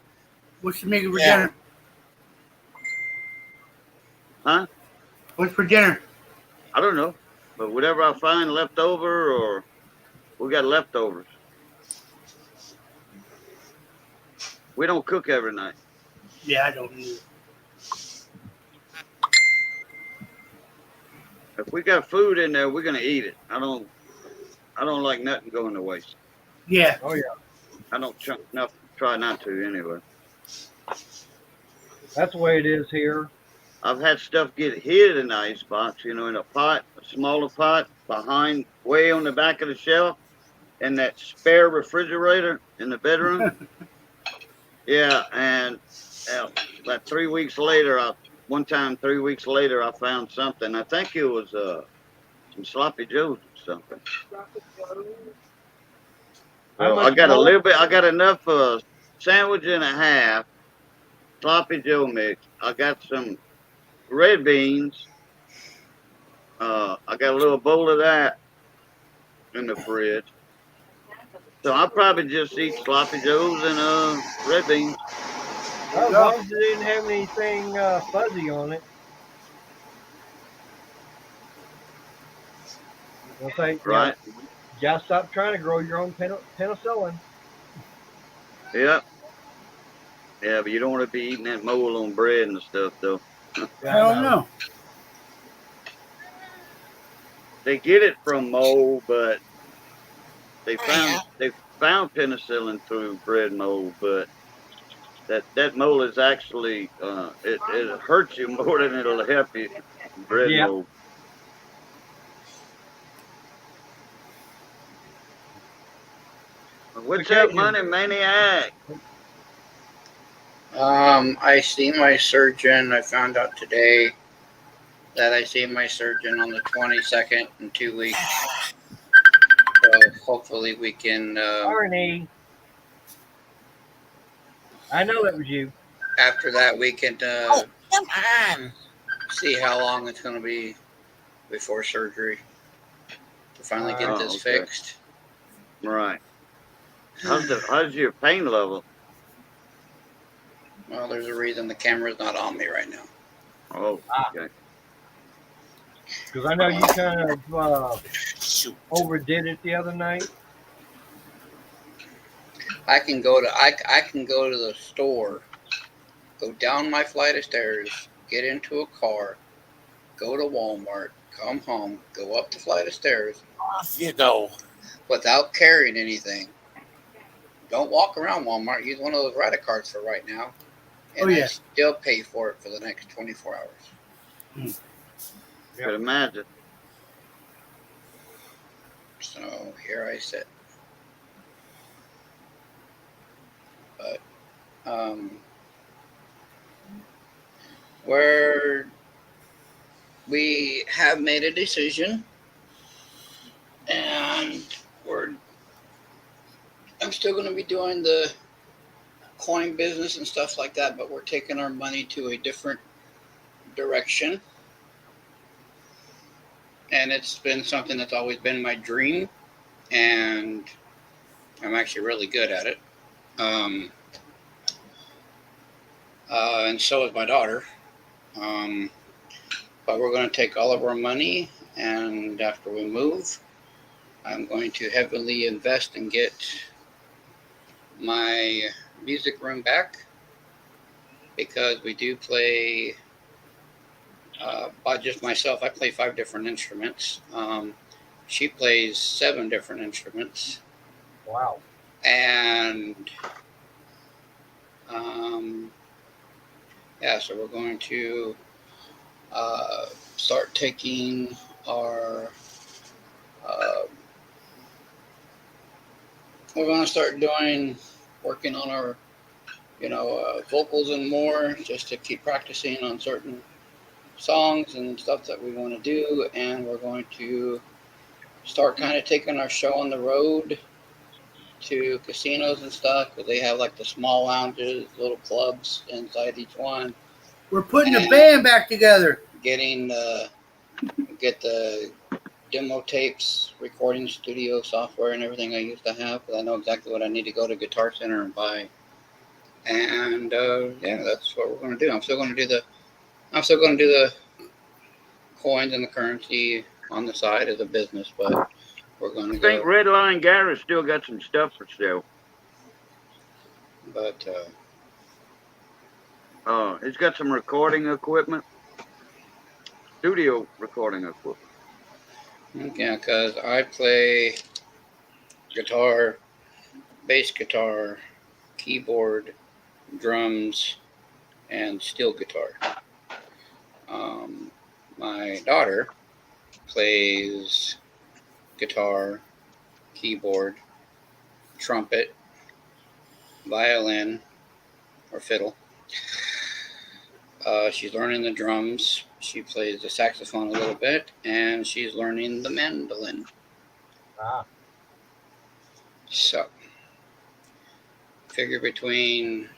What's you making for dinner? Huh? What's for dinner? I don't know, but whatever I find left over, or we got leftovers. We don't cook every night. Yeah, I don't either. If we got food in there, we're gonna eat it. I don't like nothing going to waste. Yeah. Oh yeah. I don't try not to anyway. That's the way it is here. I've had stuff get hid in the icebox, in a pot, a smaller pot, behind, way on the back of the shelf, in that spare refrigerator in the bedroom. Yeah, and about 3 weeks later, 3 weeks later, I found something. I think it was some sloppy joes or something. Well, I got a little bit. I got enough for a sandwich and a half, sloppy joe mix. I got some red beans. I got a little bowl of that in the fridge. So I'll probably just eat sloppy joes and red beans. As long as it didn't have anything fuzzy on it. I'll say, Right. You gotta stop trying to grow your own penicillin. Yep. Yeah, but you don't want to be eating that mole on bread and stuff, though. I don't know. They get it from mole, but they found penicillin through bread mold, but that mold is actually it hurts you more than it'll help you. Bread mold. What's up, Money Maniac? I see my surgeon. I found out today that I see my surgeon on the 22nd in 2 weeks. So hopefully we can. Arnie. I know that was you. After that, we can Come on. see how long it's going to be before surgery to finally get this fixed. Right. How's your pain level? Well, there's a reason the camera's not on me right now. Oh, okay. Because I know you kind of Shoot. overdid it the other night. I can go to the store, go down my flight of stairs, get into a car, go to Walmart, come home, go up the flight of stairs Off you go. without carrying anything. Don't walk around Walmart. Use one of those Ride cards for right now, and Oh, yeah. I still pay for it for the next 24 hours. Could imagine. So here I sit. But where we have made a decision, and I'm still going to be doing the coin business and stuff like that, but we're taking our money to a different direction. And it's been something that's always been my dream, and I'm actually really good at it. And so is my daughter. But we're going to take all of our money, and after we move, I'm going to heavily invest and get my music room back, because we do play, by just myself, I play 5 different instruments. She plays 7 different instruments. Wow. And yeah, so we're going to start taking our we're going to start working on our vocals and more, just to keep practicing on certain songs and stuff that we want to do. And we're going to start kind of taking our show on the road to casinos and stuff, because they have like the small lounges, little clubs inside each one. We're putting the band back together. Get the demo tapes, recording studio software, and everything I used to have, because I know exactly what I need to go to Guitar Center and buy. And yeah, that's what we're going to do. I'm still going to do the coins and the currency on the side as a business, but we're going to I think Redline Garage still got some stuff for sale. But It's got some recording equipment, studio recording equipment. yeah, because I play guitar, bass guitar, keyboard, drums, and steel guitar. My daughter plays guitar, keyboard, trumpet, violin, or fiddle. She's learning the drums. She plays the saxophone a little bit, and she's learning the mandolin. Ah. So, figure between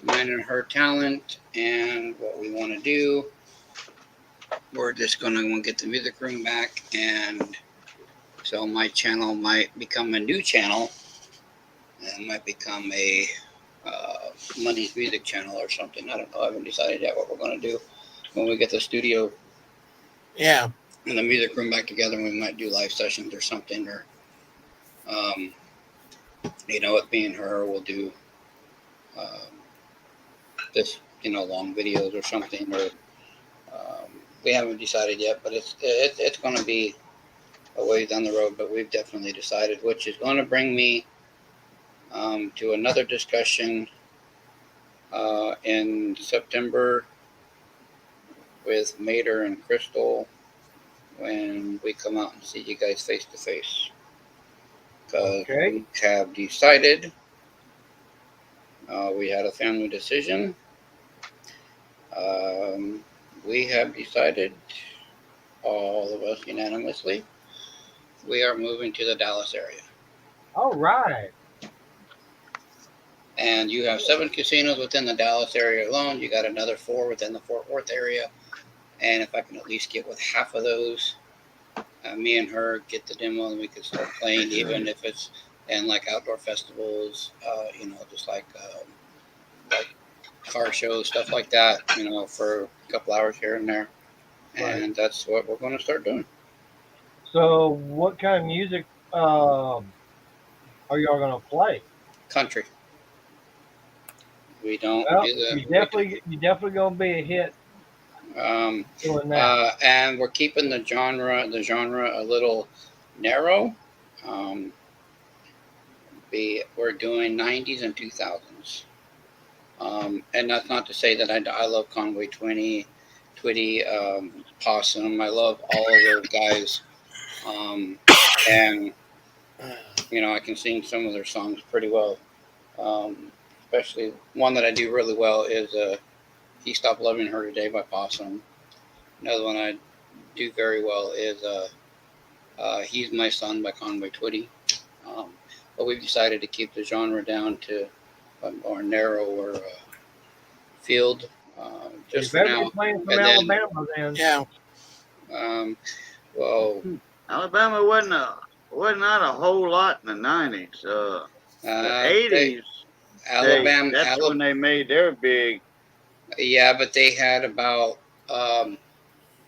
mine and her talent and what we want to do, we're just going to get the music room back, and so my channel might become a new channel, and might become a Money's Music channel or something. I don't know. I haven't decided yet what we're going to do. When we get the studio, Yeah. and the music room back together, we might do live sessions or something, or with me and her, we'll do this, long videos or something, or we haven't decided yet, but it's going to be a ways down the road, but we've definitely decided, which is going to bring me to another discussion in September with Mater and Crystal, when we come out and see you guys face to face. Because we have decided, we had a family decision. We have decided, all of us unanimously, we are moving to the Dallas area. All right. And you have 7 casinos within the Dallas area alone. You got another 4 within the Fort Worth area. And if I can at least get with half of those, me and her get the demo, and we can start playing, even if it's in like outdoor festivals, just like car shows, stuff like that, for a couple hours here and there. And that's what we're going to start doing. So, what kind of music are y'all gonna play? Country. We don't Well, do the. you definitely gonna be a hit doing that. And we're keeping the genre a little narrow. Um, we're doing 90s and 2000s. And that's not to say that I love Conway Twitty, Possum. I love all of those guys. And I can sing some of their songs pretty well. Especially one that I do really well is "He Stopped Loving Her Today" by Possum. Another one I do very well is "He's My Son" by Conway Twitty. But we've decided to keep the genre down to a more narrower field just You for better now. be playing from And then, Alabama then. Yeah. Well, Alabama wasn't not a whole lot in the 90s. The they, 80s, that's when they made their big. Yeah, but they had about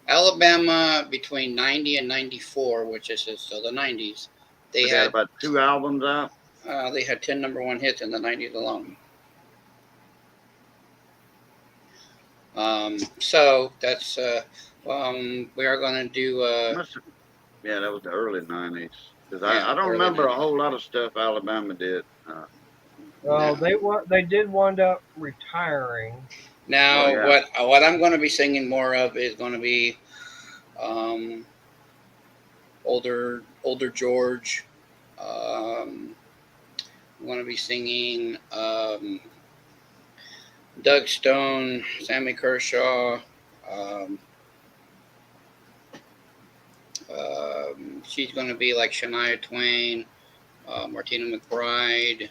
Alabama between 90 and 94, which is still the 90s. They had about 2 albums out. They had 10 number one hits in the 90s alone. So that's we are going to do. Yeah, that was the early 90s. Because Yeah, I don't early remember a 90s. whole lot of stuff Alabama did. Well, No. they did wind up retiring. Now, Oh, yeah. what I'm going to be singing more of is going to be older George. I'm going to be singing Doug Stone, Sammy Kershaw. She's going to be like Shania Twain, Martina McBride.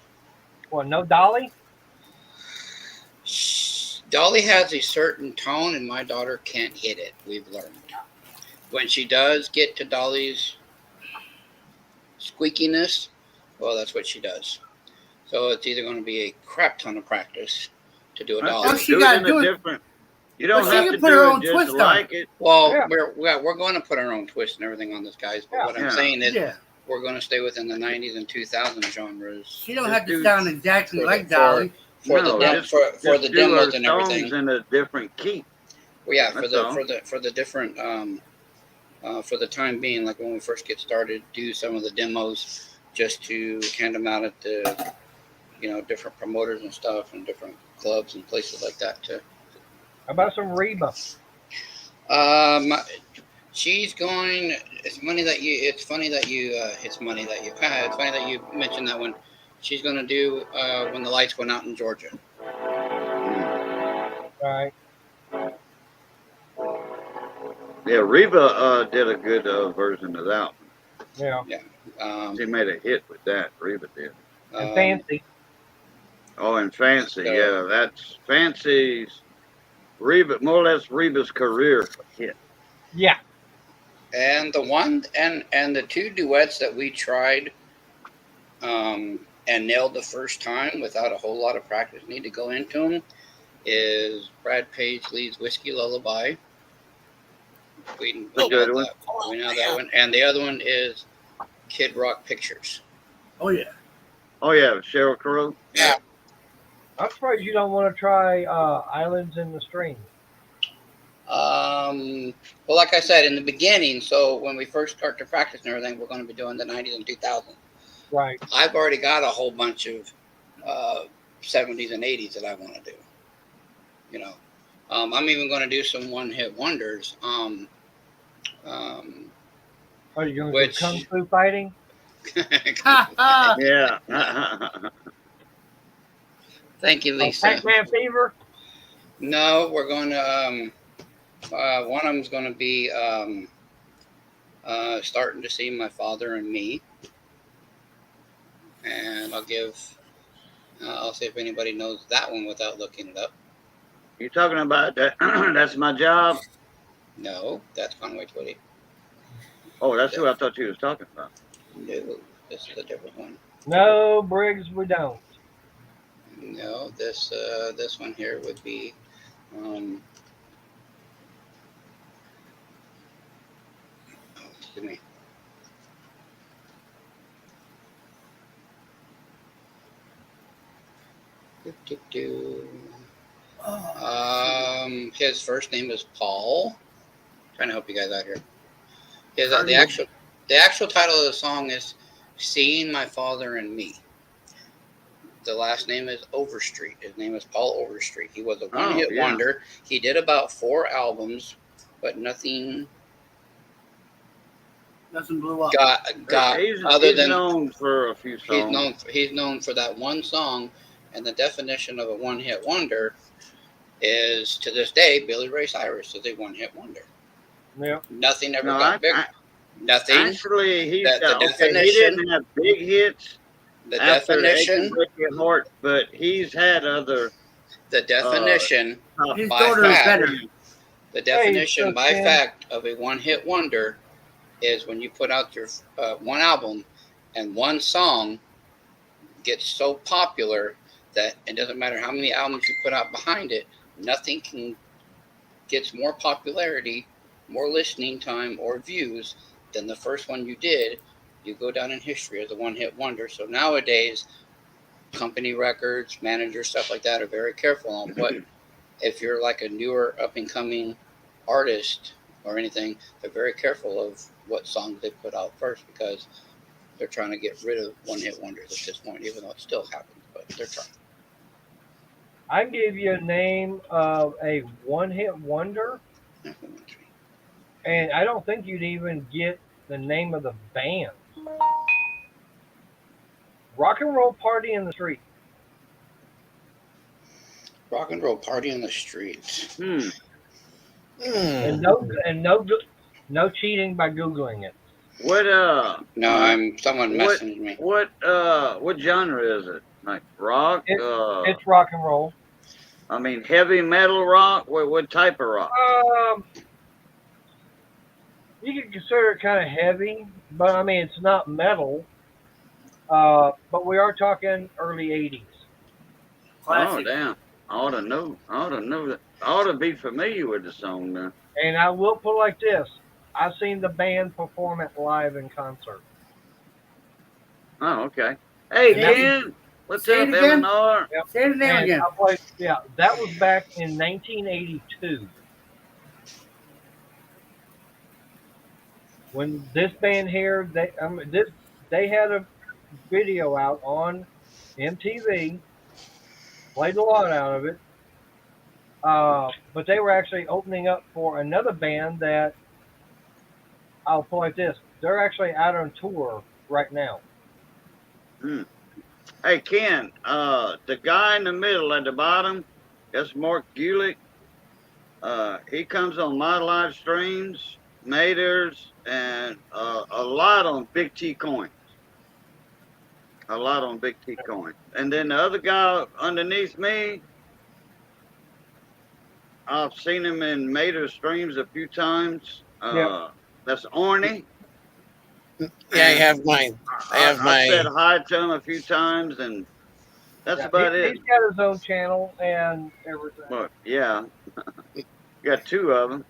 Well, no Dolly? Dolly has a certain tone, and my daughter can't hit it. We've learned. When she does get to Dolly's squeakiness, well, that's what she does. So it's either going to be a crap ton of practice to do a Dolly. All she got to do is different. You don't But she have can to put her do own it just twist to on like it. Well, Yeah. we're going to put our own twist and everything on this, guys. But what I'm Yeah. saying is, yeah. we're going to stay within the 90s and 2000 genres She don't Just have to do- sound exactly for like the- Dolly. for No, the just- for Just the do demos her and songs everything. in a different key. Well, yeah, for That's the all. for the different for the time being, like when we first get started, do some of the demos just to hand them out at the different promoters and stuff and different clubs and places like that too. How about some Reba? She's going. It's funny that you mentioned that one. She's going to do When the Lights Went Out in Georgia. Right. Yeah, Reba did a good version of that one. Yeah. She made a hit with that. Reba did. And Fancy. Oh, and Fancy. So- Yeah, that's Fancy's. Reba, more or less Reba's career hit. Yeah. And the two duets that we tried and nailed the first time without a whole lot of practice, need to go into them, is Brad Paisley's Whiskey Lullaby. We know good one. that. We know that one. And the other one is Kid Rock Pictures. Oh yeah. Oh yeah, Sheryl Crow. Yeah. I'm surprised you don't want to try Islands in the Stream. Well, like I said in the beginning, so when we first start to practice and everything, we're going to be doing the 90s and 2000s. Right. I've already got a whole bunch of 70s and 80s that I want to do. I'm even going to do some one-hit wonders. Are you going to Which- do Kung Fu fighting? Ha ha. Yeah. Thank you, Oh, Lisa. Pac-Man Fever? No, we're going to. One of them's going to be Starting to See My Father and Me, and I'll see if anybody knows that one without looking it up. You talking about that? That's My Job. No, that's Conway Twitty. Oh, that's who I thought you was talking about. No, this is a different one. No, Briggs, we don't. No, this one here would be. Excuse me. His first name is Paul. Trying to help you guys out here. His How do you- the actual title of the song is "Seeing My Father and Me." The last name is Overstreet. His name is Paul Overstreet. He was a one-hit yeah. wonder. He did about 4 albums, but nothing Nothing blew up. got he's other than known for a few songs. he's known for that one song. And the definition of a one-hit wonder is, to this day, Billy Ray Cyrus is a one-hit wonder. Yeah. Nothing ever No, got big. Nothing. Actually, he definition- didn't have big hits The after definition. Aching Break Your Heart, but he's had other The definition. top His by daughter is fact. better. The definition so by Ken- fact of a one-hit wonder is when you put out your one album and one song gets so popular that it doesn't matter how many albums you put out behind it, nothing gets more popularity, more listening time, or views than the first one you did. You go down in history as a one-hit wonder. So nowadays, company records, managers, stuff like that are very careful on what, if you're like a newer up-and-coming artist or anything, they're very careful of what songs they put out first because they're trying to get rid of one-hit wonders at this point, even though it still happens, but they're trying. I can give you a name of a one-hit wonder, and I don't think you'd even get the name of the band. Rock and Roll Party in the Street. Rock and Roll Party in the Streets. And no cheating by googling it. What No, someone messaged me. what genre is it? Like rock? It's rock and roll. I mean heavy metal rock? What type of rock? You could consider it kind of heavy, but I mean it's not metal. But we are talking early '80s. Classic. Oh damn. I ought to know that. I ought to be familiar with the song now. And I will put it like this: I've seen the band perform it live in concert. Oh, okay. Hey Yeah. Ken, what's Say up, it again. Eleanor? Say the name And again. I played, yeah, that was back in 1982. When this band here, they had a video out on MTV, played a lot out of it. But they were actually opening up for another band that, I'll put it like this, they're actually out on tour right now. Hey Ken, the guy in the middle at the bottom, that's Mark Gulick. He comes on my live streams, Mater's, and a lot on Big T Coins. A lot on Big T Coins. And then the other guy underneath me, I've seen him in Mater's streams a few times. Yeah. That's Orny. Yeah, I have mine. I said hi to him a few times, and that's Yeah, about he, it. He's got his own channel and everything. But yeah, got 2 of them.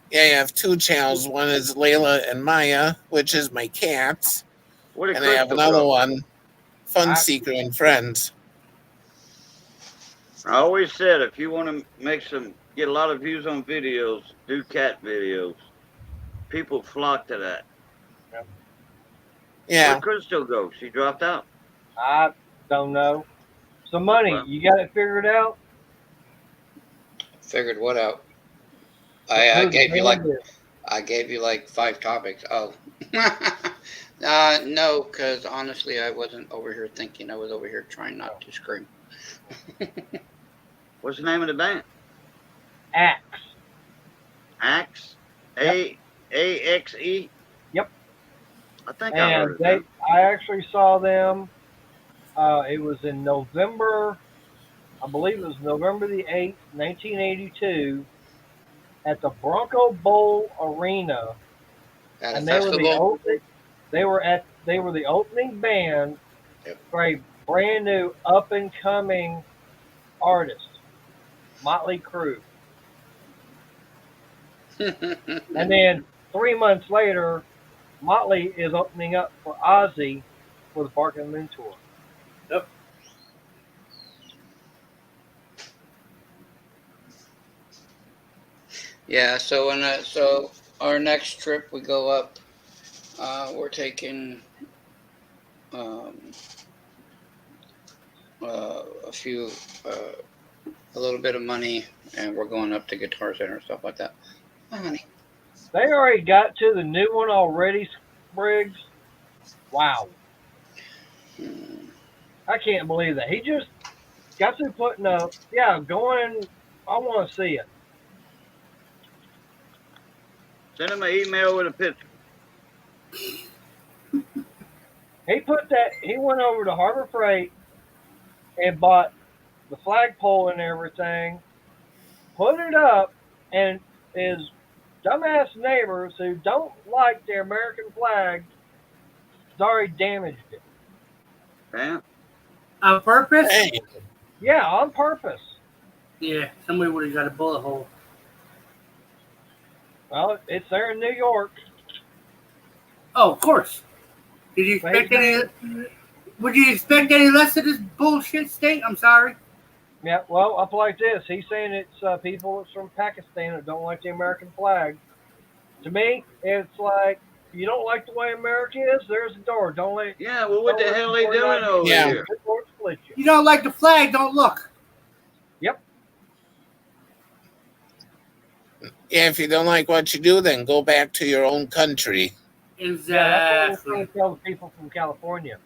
Yeah, I have 2 channels. One is Layla and Maya, which is my cats. What a And I have Crystal another Bro. one, Fun Seeker and Friends. I always said if you want to get a lot of views on videos, do cat videos. People flock to that. Yeah. Where'd Crystal go? She dropped out. I don't know. So, Money, Well- you got it figured out? Figured what out? I Who the gave you like band is. 5 topics. Oh. No, because honestly, I wasn't over here thinking. I was over here trying not to scream. What's the name of the band? Axe. Axe? Yep. AXE? Yep. I think I heard And of them. I actually saw them. It was in November, I believe it was November the 8th, 1982, at the Bronco Bowl Arena. At a And they were the festival. they were the opening band Yep. for a brand new up and coming artist, Motley Crue. And then 3 months later, Motley is opening up for Ozzy for the Bark and Moon tour. Yeah. So our next trip we go up. We're taking um, a few, a little bit of money, and we're going up to Guitar Center and stuff like that. Hi, honey. They already got to the new one already, Briggs. Wow. Hmm. I can't believe that. He just got through putting up, yeah, going, I want to see it. Send him an email with a picture. He went over to Harbor Freight and bought the flagpole and everything, put it up, and his dumbass neighbors who don't like the American flag has already damaged it. Yeah. On purpose? Hey, Yeah, on purpose. Yeah, somebody would have got a bullet hole. Well, it's there in New York. Oh, of course. Did you expect any? Would you expect any less of this bullshit state? I'm sorry. Yeah, well, up like this. He's saying it's people from Pakistan that don't like the American flag. To me, it's like, you don't like the way America is, there's the door. Don't let Yeah, well, what the don't hell let they the doing over Yeah. here? the door split you. You don't like the flag? Don't look. yeah, if you don't like what you do, then go back to your own country. Yeah, that's what we're Exactly. trying to tell the people from California.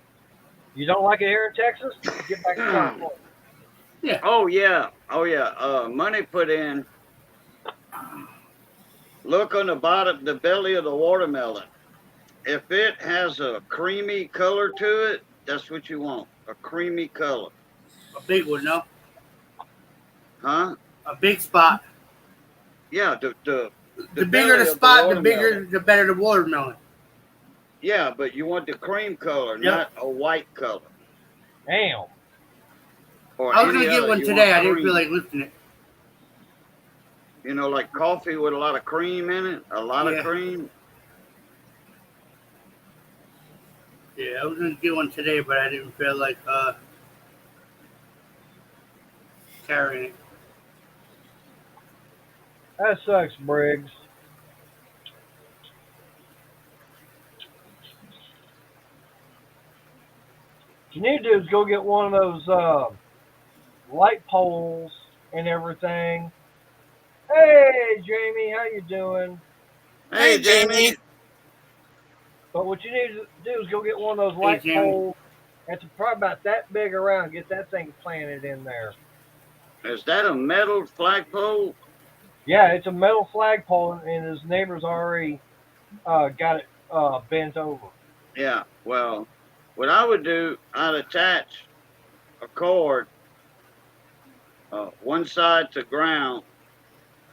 You don't like it here in Texas? Get back to California. Oh yeah. Money put in. Look on the bottom, the belly of the watermelon. If it has a creamy color to it, that's what you want. A creamy color. A big one, no? Huh? A big spot. Yeah, the The bigger belly the of spot, the watermelon. bigger, the better the watermelon. Yeah, but you want the cream color, Yep. not a white color. Damn. Or I was any gonna get other. one You today. want I didn't cream. feel like lifting it. You know, like coffee with a lot of cream in it. A lot Yeah. of cream. Yeah, I was gonna get one today, but I didn't feel like carrying it. That sucks, Briggs. What you need to do is go get one of those light poles and everything. Hey, Jamie, how you doing? Hey, Hey, Jamie. But what you need to do is go get one of those light Jamie. poles. It's probably about that big around. Get that thing planted in there. Is that a metal flagpole? Yeah, it's a metal flagpole, and his neighbor's already got it bent over. Yeah. Well, what I would do, I'd attach a cord, one side to ground,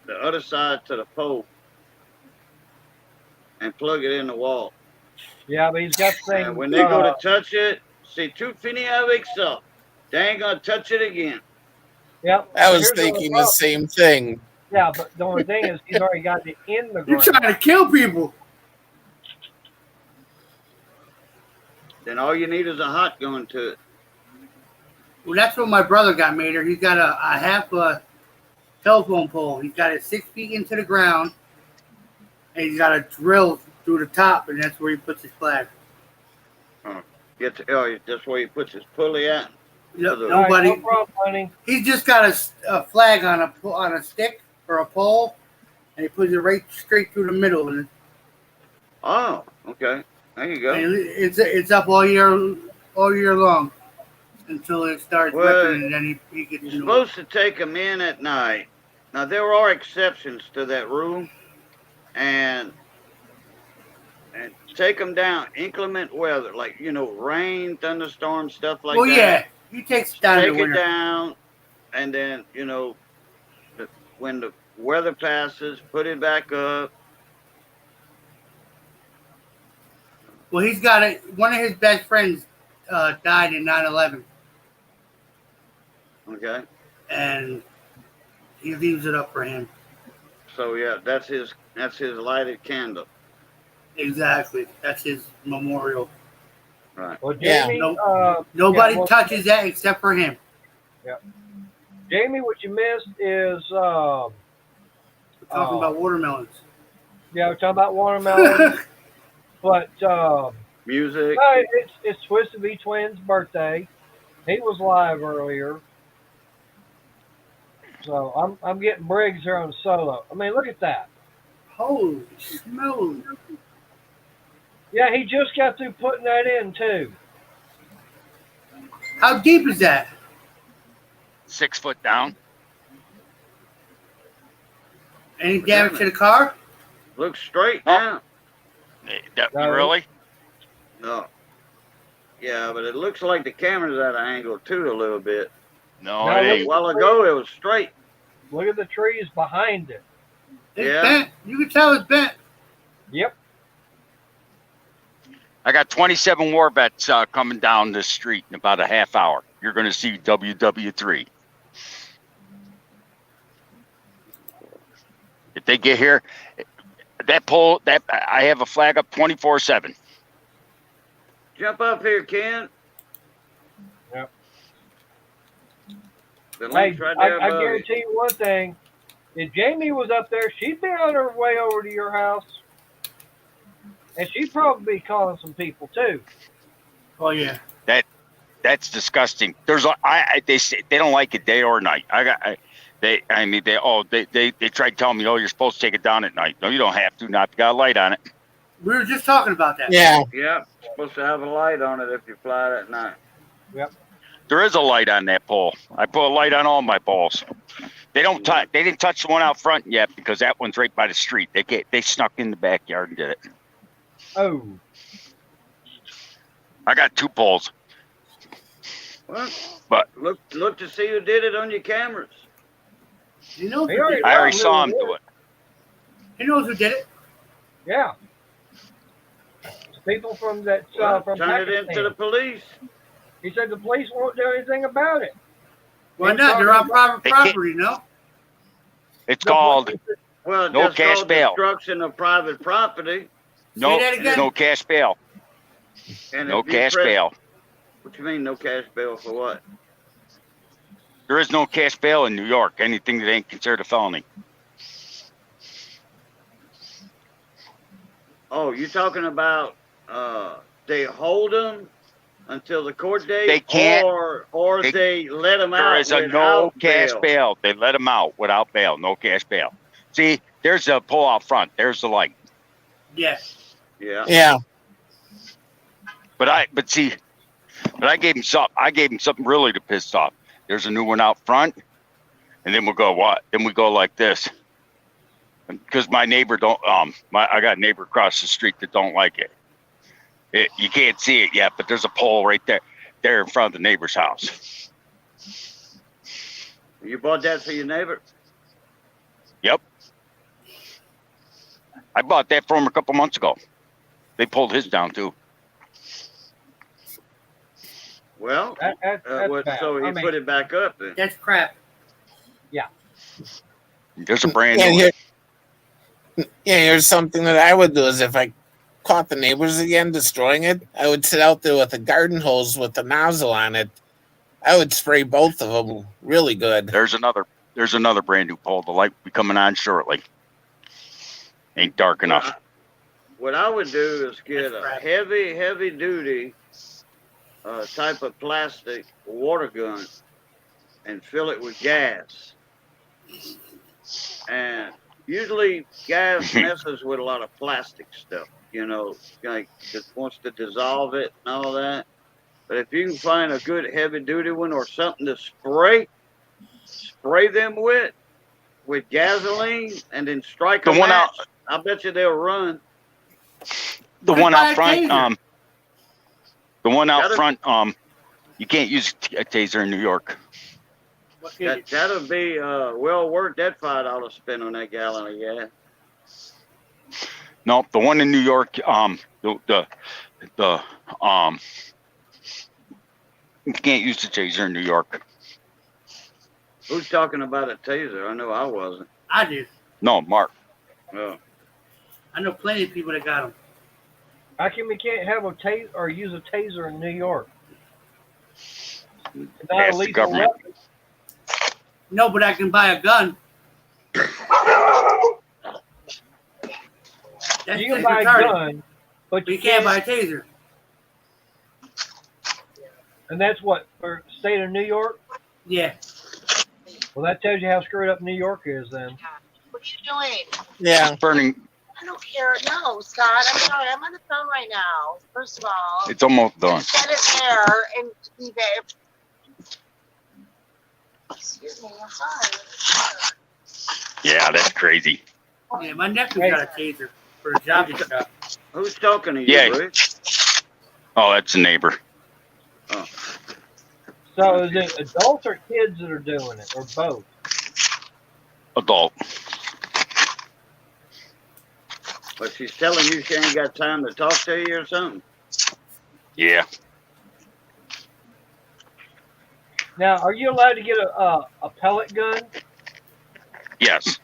the other side to the pole, and plug it in the wall. Yeah, but he's got the thing. And when they go to touch it, see, tu finis avec ça. They ain't gonna touch it again. Yep. I was Here's the thinking the problem. same thing. Yeah, but the only thing is he's already got it in the You're ground. trying to kill people. Then all you need is a hot gun to it. Well, that's what my brother got, Mater. He's got a half a telephone pole. He's got it 6 feet into the ground, and he's got a drill through the top, and that's where he puts his flag. That's where he puts his pulley at. Yep, All right, nobody. No problem, honey. He's just got a flag on a stick or a pole, and he puts it right straight through the middle, and Oh, okay. There you go. it's up all year long until it starts Well, ripping, and then he gets You're new. supposed to take them in at night. Now there are exceptions to that rule, and take them down. Inclement weather, like rain, thunderstorms, stuff like Oh that. yeah, he takes it down in Take the it winter. down, and then when the weather passes, put it back up. Well, he's got it. One of his best friends died in 9/11, Okay. and he leaves it up for him. So yeah, that's his lighted candle. Exactly. That's his memorial. Right. Well, Yeah. Jamie, Nobody yeah, well- touches that except for him. Jamie, what you missed is Talking about watermelons. Yeah, we're talking about watermelon. But Music. no, it's Twisted V Twins' birthday. He was live earlier. So I'm getting Briggs here on solo. I mean, look at that. Holy smokes. Yeah, he just got through putting that in too. How deep is that? 6 foot down. Any damage to the car? Looks straight Oh. now. No. Really? No. Yeah, but it looks like the camera's at an angle too a little bit. No, No, it A ain't. while ago it was straight. Look at the trees behind it. It's Yeah. bent. You can tell it's bent. Yep. I got 27 war vets coming down this street in about a half hour. You're going to see WW3. If they get here, that pole, that I have a flag up 24/7. Jump up here, Ken. Yep. The Hey, link's right there I above you. guarantee you one thing. If Jamie was up there, she'd be on her way over to your house. And she'd probably be calling some people too. Oh, yeah. That's disgusting. There's they say they don't like it day or night. They tried telling me, oh, you're supposed to take it down at night. No, you don't have to. Not got a light on it. We were just talking about that. Yeah. Yeah, supposed to have a light on it if you fly it at night. There is a light on that pole. I put a light on all my poles. They don't touch. They didn't touch the one out front yet because that one's right by the street. They snuck in the backyard and did it. Oh. I got 2 poles. Well, But- look to see who did it on your cameras. He knows He who already- did it. I already saw him do it. He knows who did it. Yeah. People from that Well, from turn it Pakistan. into the police. He said the police won't do anything about it. Why not? They're on private They can't- property, no? It's called Well, No just cash called bail. destruction of private property. no that again? no cash bail. And No if you cash press- bail. What you mean no cash bail for what? There is no cash bail in New York. Anything that ain't considered a felony. Oh, you talking about they hold them until the court date, They can't- or they- they let them There out is a without no cash bail. bail. They let him out without bail. No cash bail. See, there's a pole out front. There's the light. Yes. Yeah. Yeah. But I gave him something. I gave him something really to piss off. There's a new one out front, and then we'll go what? Then we go like this, because my neighbor don't. I got a neighbor across the street that don't like it. You can't see it yet, but there's a pole right there in front of the neighbor's house. You bought that for your neighbor? Yep. I bought that for him a couple months ago. They pulled his down too. Well, That's bad. so he I mean, put it back up then. That's crap. There's a brand Yeah, new. here's something that I would do is if I caught the neighbors again destroying it, I would sit out there with a garden hose with a nozzle on it. I would spray both of them really good. There's another brand new pole. The light will be coming on shortly. Ain't dark enough. What I would do is get That's a right. heavy duty type of plastic water gun and fill it with gas. And usually gas messes with a lot of plastic stuff, like just wants to dissolve it and all that. But if you can find a good heavy duty one or something to spray them with gasoline and then strike The a one match, out- I bet you they'll run. The Just one buy out a front, taser. the one out Gotta- front, you can't use a taser in New York. What can you- That'll be well worth that $5 spent on that gallon of gas. No, the one in New York, you can't use the taser in New York. Who's talking about a taser? I know I wasn't. I do. No, Mark. Oh. I know plenty of people that got them. how come we can't have a taser or use a taser in New York? It's not a Ask the lethal government. weapon. No, but I can buy a gun. That's You can just buy a retarded. gun, but But you can't buy a taser. And that's what for the state of New York. Yeah. Well, that tells you how screwed up New York is. Then What are you doing? Yeah. Burning. I don't care. No, Scott, I'm sorry. I'm on the phone right now. First of all, It's almost done. set it there and leave it. Excuse me, I'm sorry. Yeah, that's crazy. Yeah, my nephew's got a taser for a job and stuff. Who's talking to you, Yeah. Rich? Oh, that's a neighbor. so is it adults or kids that are doing it, or both? Adult. But she's telling you she ain't got time to talk to you or something. Yeah. Now, are you allowed to get a pellet gun? Yes.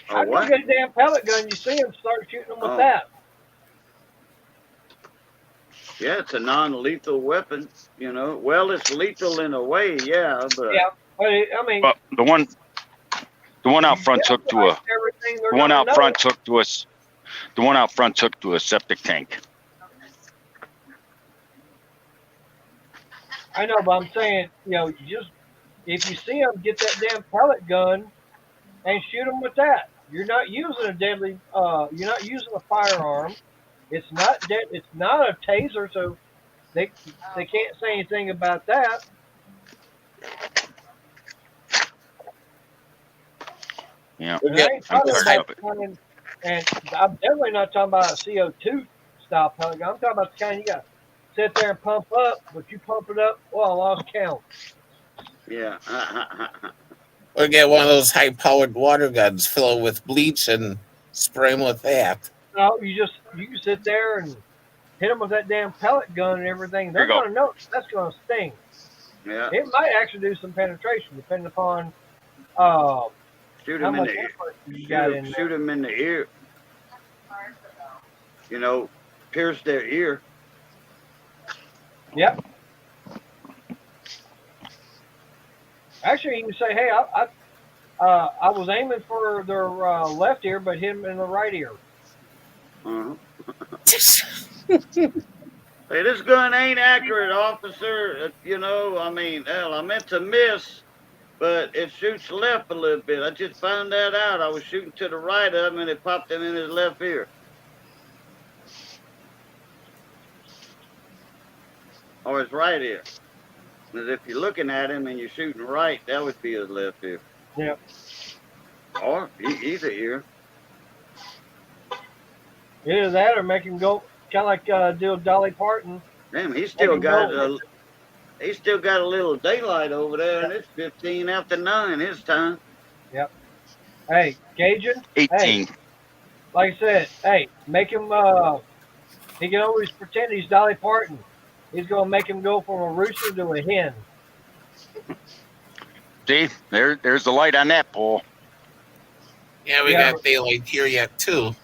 How Oh, can you what? get a damn pellet gun? You see them, start shooting them with Oh. that. Yeah, it's a non-lethal weapon. You know, well, it's lethal in a way, yeah, but Yeah, but I mean, But the one out front took to a everything they're the one gonna out know. front took to us. The one out front took to a septic tank. I know, but I'm saying, you just if you see them, get that damn pellet gun and shoot them with that. You're not using a deadly. You're not using a firearm. It's not dead. It's not a taser, so they can't say anything about that. Yeah. We And, get I ain't talking this about type- the kind, and I'm definitely not talking about a CO2 style pellet gun. I'm talking about the kind you got to sit there and pump up, but you pump it up. Well, I lost count. yeah. Or get one of those high-powered water guns, fill it with bleach, and spray them with that. No, you can sit there and hit them with that damn pellet gun and everything. They're Here you go. gonna know that's gonna sting. Yeah. It might actually do some penetration, depending upon Shoot how him in much the ear. effort you got in there. Shoot him in the ear. You know, pierce their ear. Yep. Actually, you can say, "Hey, I was aiming for their left ear, but hit him in the right ear." Uh-huh. Hey, this gun ain't accurate, officer. You know, I mean, hell, I meant to miss, but it shoots left a little bit. I just found that out. I was shooting to the right of him, and it popped him in his left ear. Or his right ear. Because if you're looking at him and you're shooting right, that would be his left ear. Yep. Or either ear. Either that, or make him go kind of like do Dolly Parton. Damn, he's still Maybe got go- he's still got a little daylight over there, and it's 15 after 9 his time. Hey, Cajun. 18. Like I said, hey, make him. He can always pretend he's Dolly Parton. He's gonna make him go from a rooster to a hen. See, there's the light on that pole. Yeah, we Yeah. got daylight here yet, too.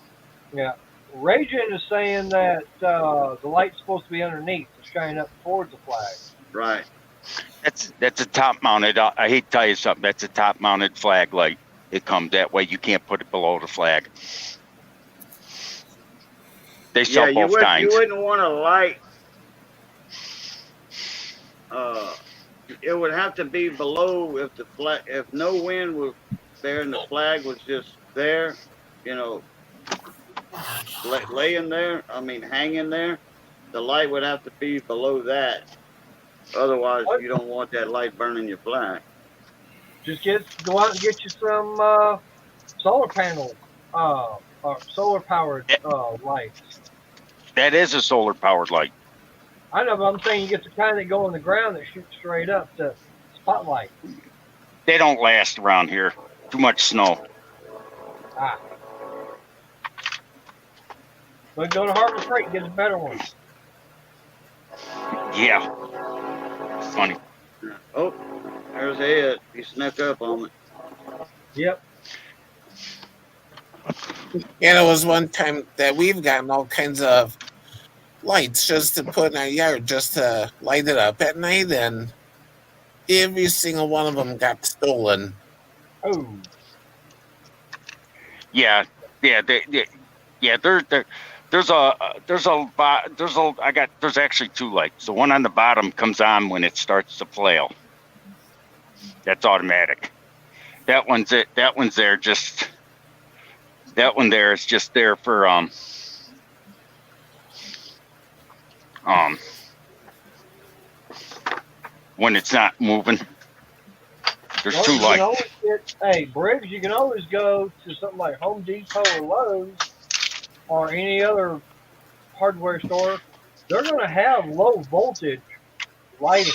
Yeah. Raging is saying that the light's supposed to be underneath, to shine up towards the flag. Right. That's a top mounted. I hate to tell you something. That's a top mounted flag light. It comes that way. You can't put it below the flag. They sell Yeah, both kinds. you wouldn't want a light. It would have to be below if the flag, if no wind was there and the flag was just there, you know, laying there. I mean, hanging there. The light would have to be below that. Otherwise, you don't want that light burning your flag. Just go out and get you some solar panel, or solar powered lights. That is a solar powered light. I know, but I'm saying you get the kind that go on the ground that shoot straight up to spotlight. They don't last around here. Too much snow. But go to Harbor Freight and get a better one. Yeah. Funny. Oh, there's Ed. He snuck up on me. Yep. Yeah, there was one time that we've gotten all kinds of lights just to put in our yard, just to light it up at night, and every single one of them got stolen. Oh. Yeah. Yeah. Yeah, there's actually two lights. The one on the bottom comes on when it starts to flail. That's automatic. That one's it. That one's there just. That one there is just there for when it's not moving. There's Well, two you can lights. always hey, Briggs, you can always go to something like Home Depot or Lowe's or any other hardware store. They're going to have low voltage lighting.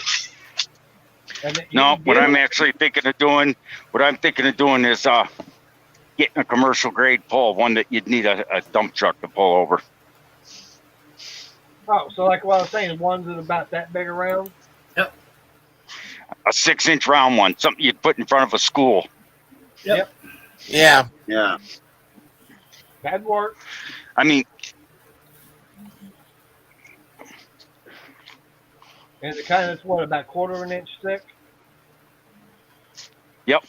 And you No, can what get I'm it- actually thinking of doing, is getting a commercial grade pole, one that you'd need a dump truck to pull over. Oh, so like what I was saying, ones that are about that big around. A 6-inch round one, something you'd put in front of a school. Yeah. Yeah. That'd work. I mean, And it kind of what about quarter of an inch thick. yep.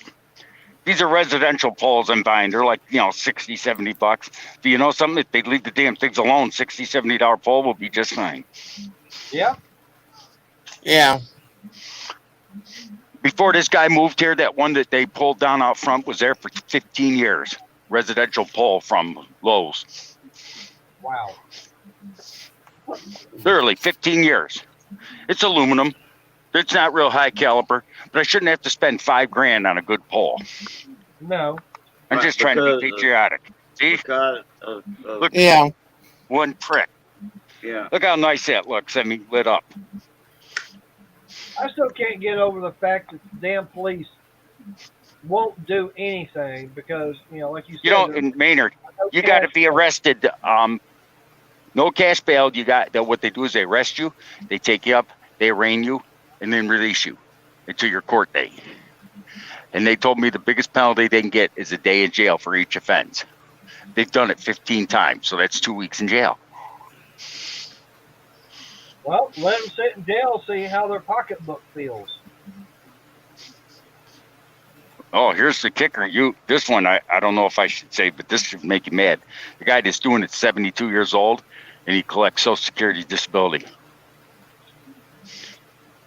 These are residential poles I'm buying. They're like, $60, $70. But you know something? If they leave the damn things alone, $60, $70 pole will be just fine. Yeah. Yeah. Before this guy moved here, that one that they pulled down out front was there for 15 years. Residential pole from Lowe's. Wow. Literally 15 years. It's aluminum. It's not real high caliber, but I shouldn't have to spend $5,000 on a good pole. No. I'm Right, just trying to be because, patriotic. See, Because Look. Yeah. one prick. yeah. Look how nice that looks. I mean, lit up. I still can't get over the fact that the damn police won't do anything because, like you said, You know, in Maynard, you got to be arrested. No cash bail. What they do is they arrest you, they take you up, they arraign you, and then release you until your court date. And they told me the biggest penalty they can get is a day in jail for each offense. They've done it 15 times, so that's 2 weeks in jail. Well, let them sit in jail, see how their pocketbook feels. Oh, here's the kicker. This one, I don't know if I should say, but this should make you mad. The guy that's doing it's 72 years old, and he collects Social Security disability.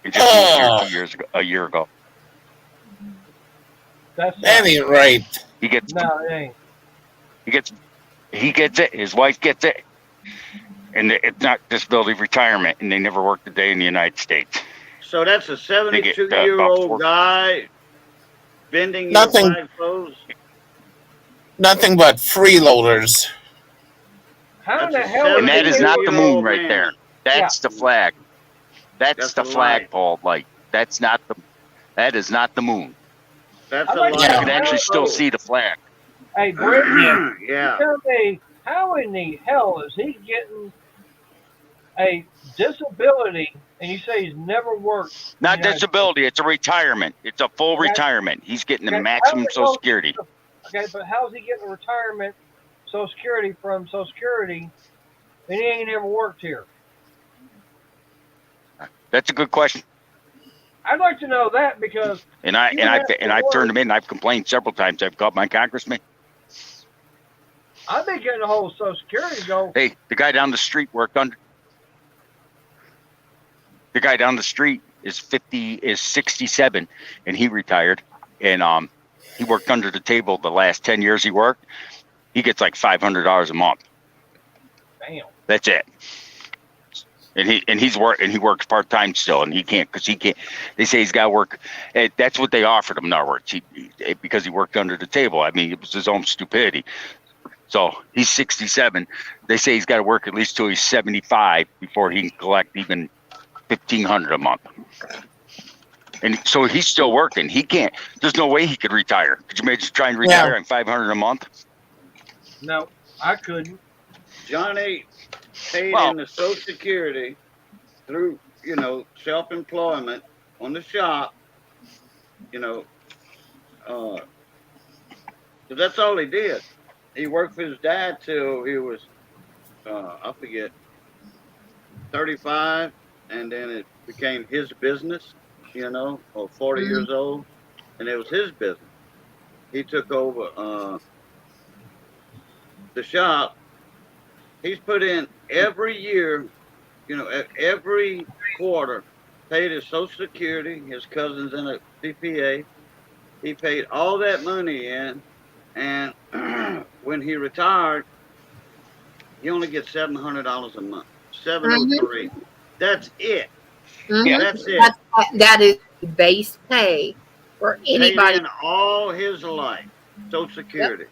He just moved here a year ago. That's That ain't right. He gets no, it ain't. he gets it. His wife gets it, and it's not disability retirement, and they never worked a day in the United States. So that's a They get, 72-year-old about guy bending Nothing. your flagpoles. Nothing but freeloaders. How in That's the a hell? And that is not the moon right man. there. That's the flag. That's the the flagpole light. That is not the moon. That's I'd a like to light. You can actually still see the flag. Hey, Britt, Yeah. tell me, how in the hell is he getting a disability? And you say he's never worked. Not in the United disability. It's a retirement. It's a full Okay. retirement. He's getting the Okay, maximum how the Social hell- Security. Okay, but how's he getting a retirement Social Security from Social Security and he ain't ever worked here? That's a good question. I'd like to know that because And I've turned him in. I've complained several times. I've called my congressman. I've been getting a hold of Social Security and go, Hey, the guy down the street worked under. The guy down the street is 67, and he retired. And he worked under the table the last 10 years he worked. He gets like $500 a month. damn. That's it. And he works part time still, and he can't because he can't. They say he's got to work. That's what they offered him. In other words, because he worked under the table. I mean, it was his own stupidity. So he's 67. They say he's got to work at least till he's 75 before he can collect even $1,500 a month. And so he's still working. He can't. There's no way he could retire. Could you imagine trying to retire on $500 a month? No, I couldn't. Johnny paid Well- in the Social Security through, self-employment on the shop, so that's all he did. He worked for his dad till he was, I forget, 35, and then it became his business, or 40 years old, and it was his business. He took over the shop, he's put in every year, every quarter, paid his Social Security. His cousin's in a CPA. He paid all that money in, and when he retired, he only gets $700 a month. $703. That's it. Mhm. That's it. That is base pay for anybody. Paid in all his life, Social Security.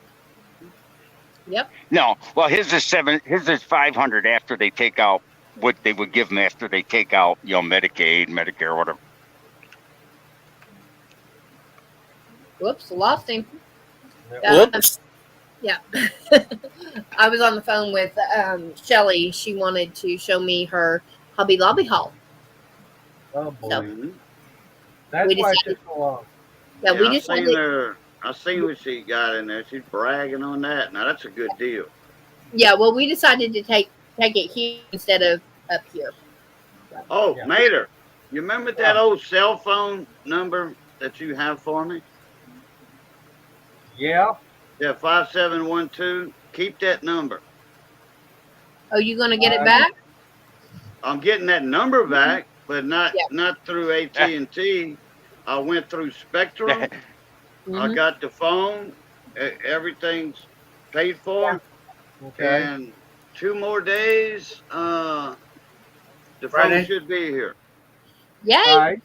Yep. No, well, his is 500 after they take out what they would give him after they take out, Medicaid, Medicare, whatever. Whoops, lost him. Whoops. Yeah. I was on the phone with Shelly. She wanted to show me her Hobby Lobby haul. Oh boy, So, that's we why it decided- took so long. Yeah, we I decided. seen her. I seen what she got in there. She's bragging on that. Now that's a good deal. Yeah, well, we decided to take it here instead of up here. Oh, Yeah. Mater, you remember that old cell phone number that you have for me? Yeah, Yeah, 5712. Keep that number. Oh, you gonna get it back? I'm getting that number back, but not through AT&T. I went through Spectrum. I Mhm. got the phone. Everything's paid for. okay. And 2 more days, the Friday? phone should be here. Yay! All right.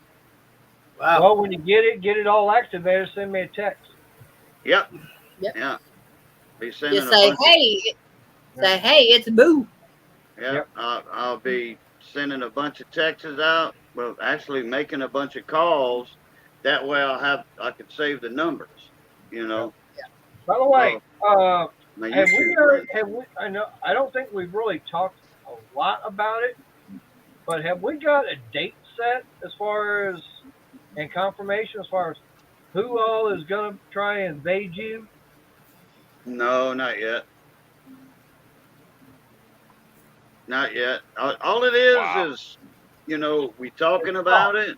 Wow. Well, when you get it all activated, send me a text. Yep. Yep. Yeah. Be sending Just a say, bunch hey, it's Boo. Yeah, Yep. I'll be sending a bunch of texts out. Well, actually making a bunch of calls. That way I could save the numbers. By the way, My have YouTube we? I don't think we've really talked a lot about it, but have we got a date set as far as and confirmation as far as who all is gonna try and invade you? No, not yet. Not yet. All it is Wow. is, we talking about it,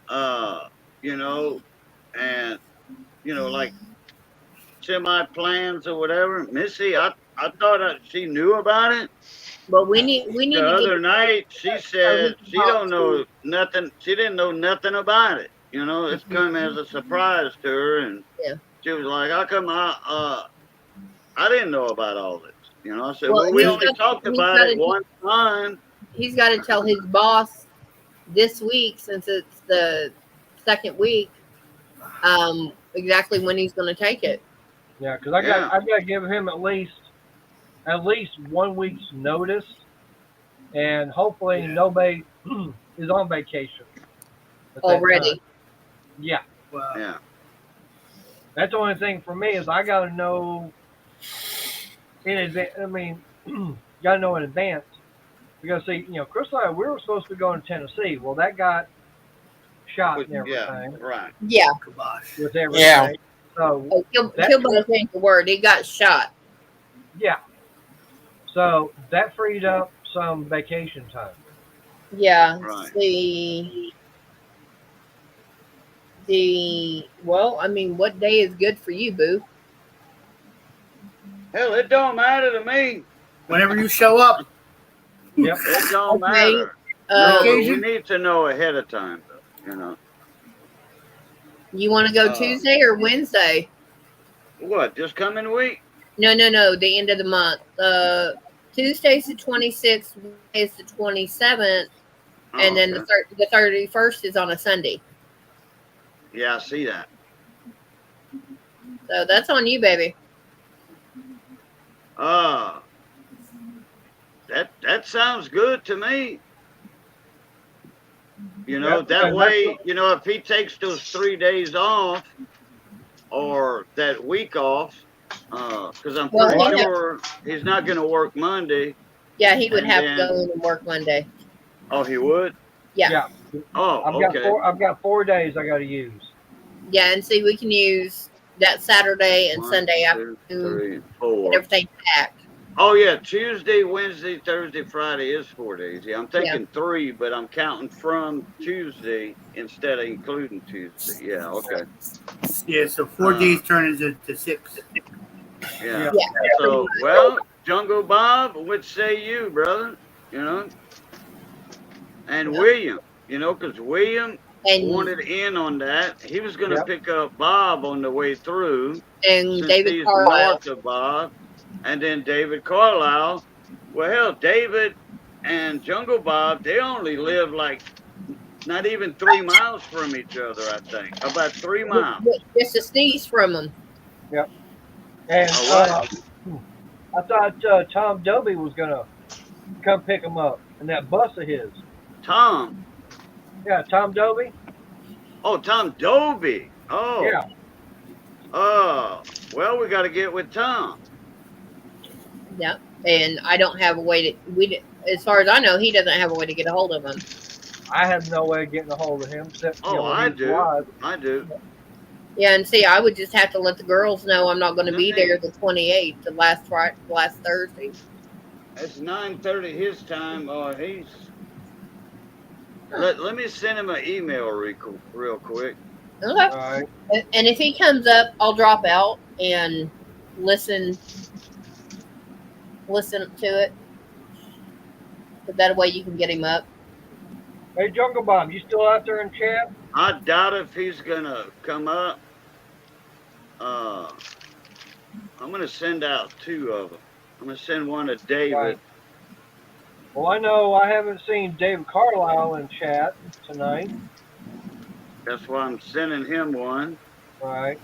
and, like semi-plans or whatever. Missy, I thought she knew about it. But we need The to other get night, she said she don't know nothing. She didn't know nothing about it. It's come as a surprise to her, and Yeah. she was like, "How come I didn't know about all this?" I said, Well, "Well, we he's only got- talked he's about got it to- one time." he's got to tell his boss this week, since it's the second week, exactly when he's going to take it. Yeah, because I got to give him at least 1 week's notice, and hopefully nobody is on vacation at that Already. time. Yeah, Wow. Yeah. that's the only thing for me is I got to know in advance. I mean, got to know in advance because see, Chris and I, we were supposed to be going to Tennessee. Well, that got shot and Yeah. everything Right. Yeah. Kibosh. with everything. Yeah. So Oh, he'll both change the word. He got shot. yeah, so that freed up some vacation time. Yeah. Right. Well, I mean, what day is good for you, Boo? Hell, it don't matter to me. Whenever you show up, Yep. It don't Okay. matter. No, but we Occasion? need to know ahead of time, though. You want to go Tuesday or Wednesday? What? This coming week? No, the end of the month. Tuesday's the 26th, Wednesday's the 27th, and then okay. the 31st is on a Sunday. Yeah, I see that. So that's on you, baby. That sounds good to me. Yep, That and way, if he takes those 3 days off or that week off, because I'm Well, pretty yeah. sure he's not going to work Monday. Yeah, he would And have then- to go in and work Monday. Oh, he would? Yeah. Oh, I've got 4 days I got to use. Yeah, and see, we can use that Saturday and 1, Sunday 2, afternoon 3, and 4. everything packed. Oh yeah, Tuesday, Wednesday, Thursday, Friday is 4 days. Yeah, I'm taking 3, but I'm counting from Tuesday instead of including Tuesday. Yeah, okay. yeah, so 4 days turn into 6. Yeah. Yeah. So, well, Jungle Bob, what say you, brother? You know, and Yeah. William, you know, because William And wanted in on that. He was going to Yep. pick up Bob on the way through, since David he's Carlisle. north of Bob, and then David Carlisle. Well, hell, David and Jungle Bob, they only live like not even 3 miles from each other, I think. About 3 miles. Just a sneeze from him. And Oh, I thought Tom Dobie was gonna come pick him up in that bus of his. Tom. Yeah, Tom Dobie. Oh, Tom Dobie. Oh. Yeah. Oh. Well, we got to get with Tom. Yeah. And I don't have a way to. As far as I know, he doesn't have a way to get a hold of him. I have no way of getting a hold of him except Oh, when I he's do. live. I do. Yeah, and see, I would just have to let the girls know I'm not going to be Okay. there the 28th, the last Thursday. It's 9:30 his time. Oh, he's. Let me send him an email real quick. Okay. All right. And if he comes up, I'll drop out and listen to it. But that way you can get him up. Hey, Jungle Bob, you still out there in chat? I doubt if he's gonna come up. I'm gonna send out 2 of them. I'm gonna send one to David. Right. Well, I know I haven't seen David Carlisle in chat tonight. That's why I'm sending him one. All right.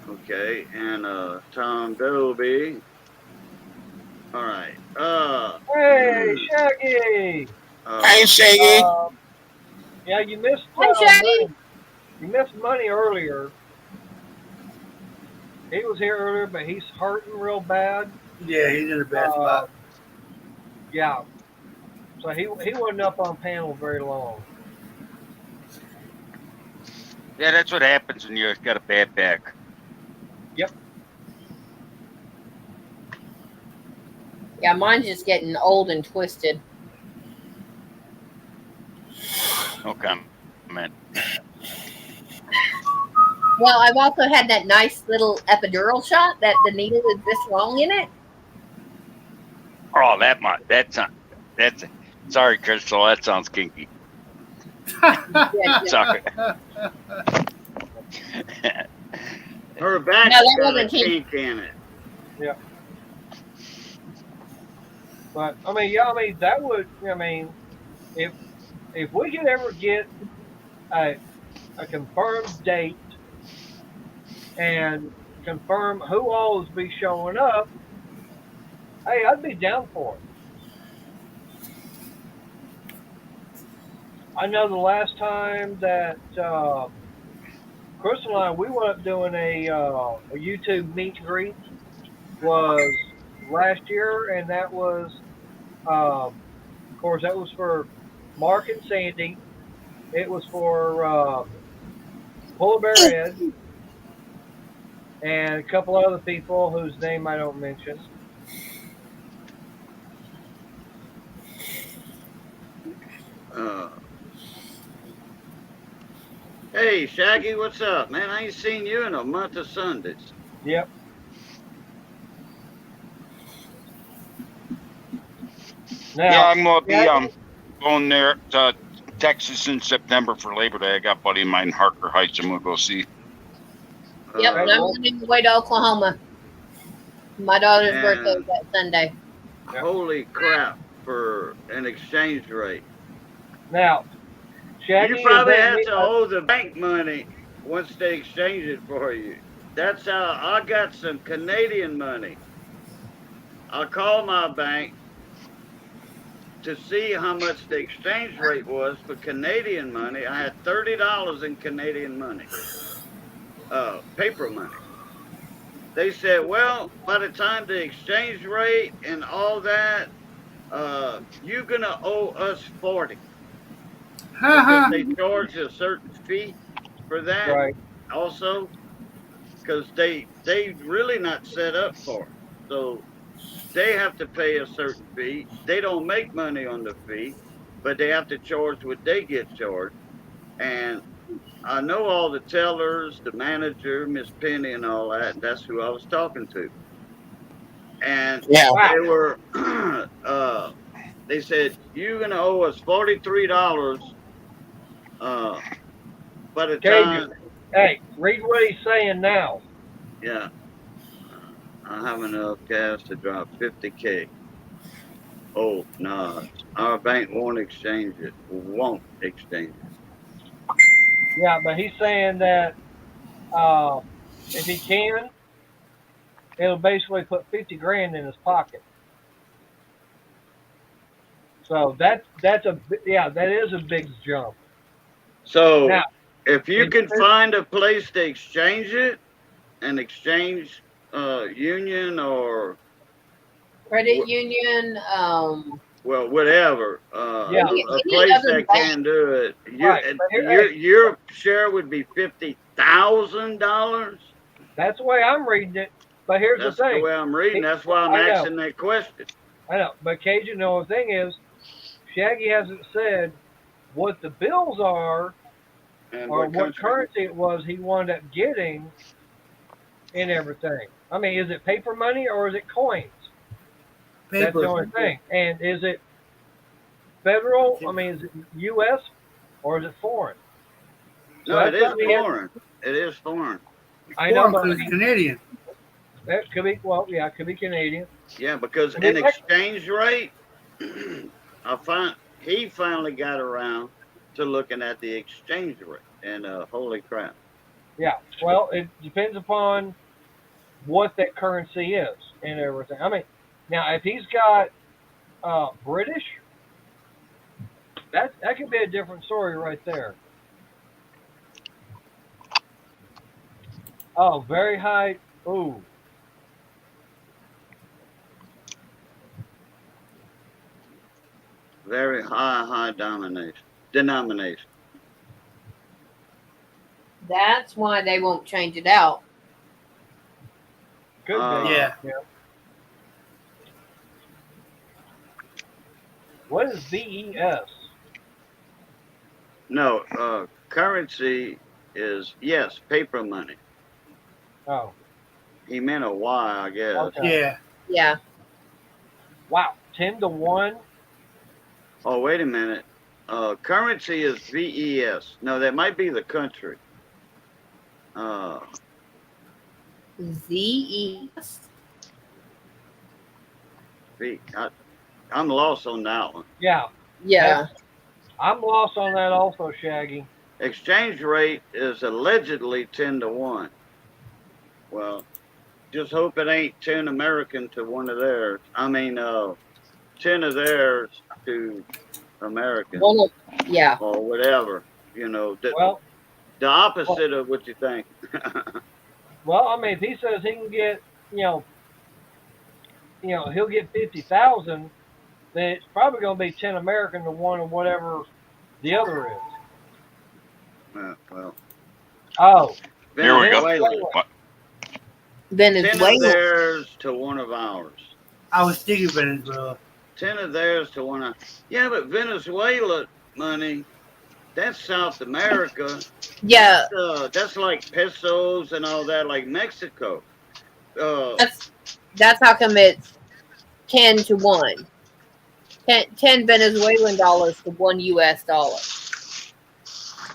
Okay, and Tom Dobie. All right. Hey, Shaggy. Hey, Shaggy. Yeah, you missed. Hi, Shaggy. Money. You missed Money earlier. He was here earlier, but he's hurting real bad. Yeah, he's in a bad spot. Yeah. So he wasn't up on panel very long. Yeah, that's what happens when you got a bad back. Yeah, mine's just getting old and twisted. Okay, man. Well, I've also had that nice little epidural shot that the needle is this long in it. Oh, that's sorry, Crystal. That sounds kinky. Yeah, Sorry. Her back's No, that got a wasn't he. kink in it. But I mean, that would. I mean, if we could ever get a confirmed date and confirm who all is be showing up, hey, I'd be down for it. I know the last time that Crystal and I, we went up doing a YouTube meet and greet was last year, and that was, of course, that was for Mark and Sandy. It was for Polar Bear Ed and a couple other people whose name I don't mention. Hey, Shaggy, what's up, man? I ain't seen you in a month of Sundays. Yep. Now, Yeah, I'm gonna be yeah, going there to Texas in September for Labor Day. I got a buddy of mine in Harker Heights, and we'll go see. Yep, and I'm on the way to Oklahoma. My daughter's And- birthday is that Sunday. Holy crap for an exchange rate. now, Shaggy, You probably is that have me- to owe the bank money once they exchange it for you. That's how I got some Canadian money. I called my bank to see how much the exchange rate was for Canadian money. I had $30 in Canadian money, paper money. They said, well, by the time the exchange rate and all that, you're gonna owe us 40. Because they charge a certain fee for that Right. also, because they really not set up for it. So they have to pay a certain fee. They don't make money on the fee, but they have to charge what they get charged. And I know all the tellers, the manager, Miss Penny, and all that. That's who I was talking to. and Yeah. they were, they said, you're going to owe us $43 by the time, Cajun, hey, read what he's saying now. yeah, I have enough cash to drop 50K. Oh, no, our bank won't exchange it. Won't exchange it. Yeah, but he's saying that if he can, it'll basically put 50 grand in his pocket. So that is a big jump. So Now, if you it- can find a place to exchange it, an exchange union or Credit union, well, whatever, Yeah. a Any place other that bank. can do it, Right, but here- your share would be $50,000. that's the way I'm reading it. But here's That's the the thing. way I'm reading. That's why I'm I know. asking that question. I know, but Cajun, the only thing is, Shaggy hasn't said what the bills are And or what what country? currency it was he wound up getting and everything. I mean, is it paper money or is it coins? That's Paper. the only thing. And is it federal? I mean, is it U.S. or is it foreign? So No, it that's is something he has- foreign. It is foreign. I know, but It's Canadian. that could be, well, yeah, it could be Canadian. Yeah, because I mean, an that- exchange rate, he finally got around to looking at the exchange rate, and holy crap! Yeah, well, it depends upon what that currency is and everything. I mean, now if he's got British, that could be a different story right there. Oh, very high. Ooh, Very high denomination. That's why they won't change it out. could be. Yeah. What is VES? No, currency is yes, paper money. Oh, He meant a Y, I guess. okay. Yeah. Yeah. Wow, 10-1. Oh, wait a minute. Currency is VES. No, that might be the country. ZES. I'm lost on that one. Yeah, Yeah. I'm lost on that also, Shaggy. Exchange rate is allegedly 10-1. Well, just hope it ain't 10 American to one of theirs. I mean, 10 of theirs to American Yeah. or whatever. You know, Well, the opposite of what you think. I mean, if he says he can get, he'll get 50,000, then it's probably going to be 10 American to one or whatever the other is. Well, Oh, Here we go. Venezuela. What? 10 of Venezuela. theirs to one of ours. I was thinking Venezuela. 10 of theirs to one of. Yeah, but Venezuela money, that's South America. Yeah. That's like pesos and all that, like Mexico. That's how come it's 10-1. 10 Venezuelan dollars to $1 US dollar.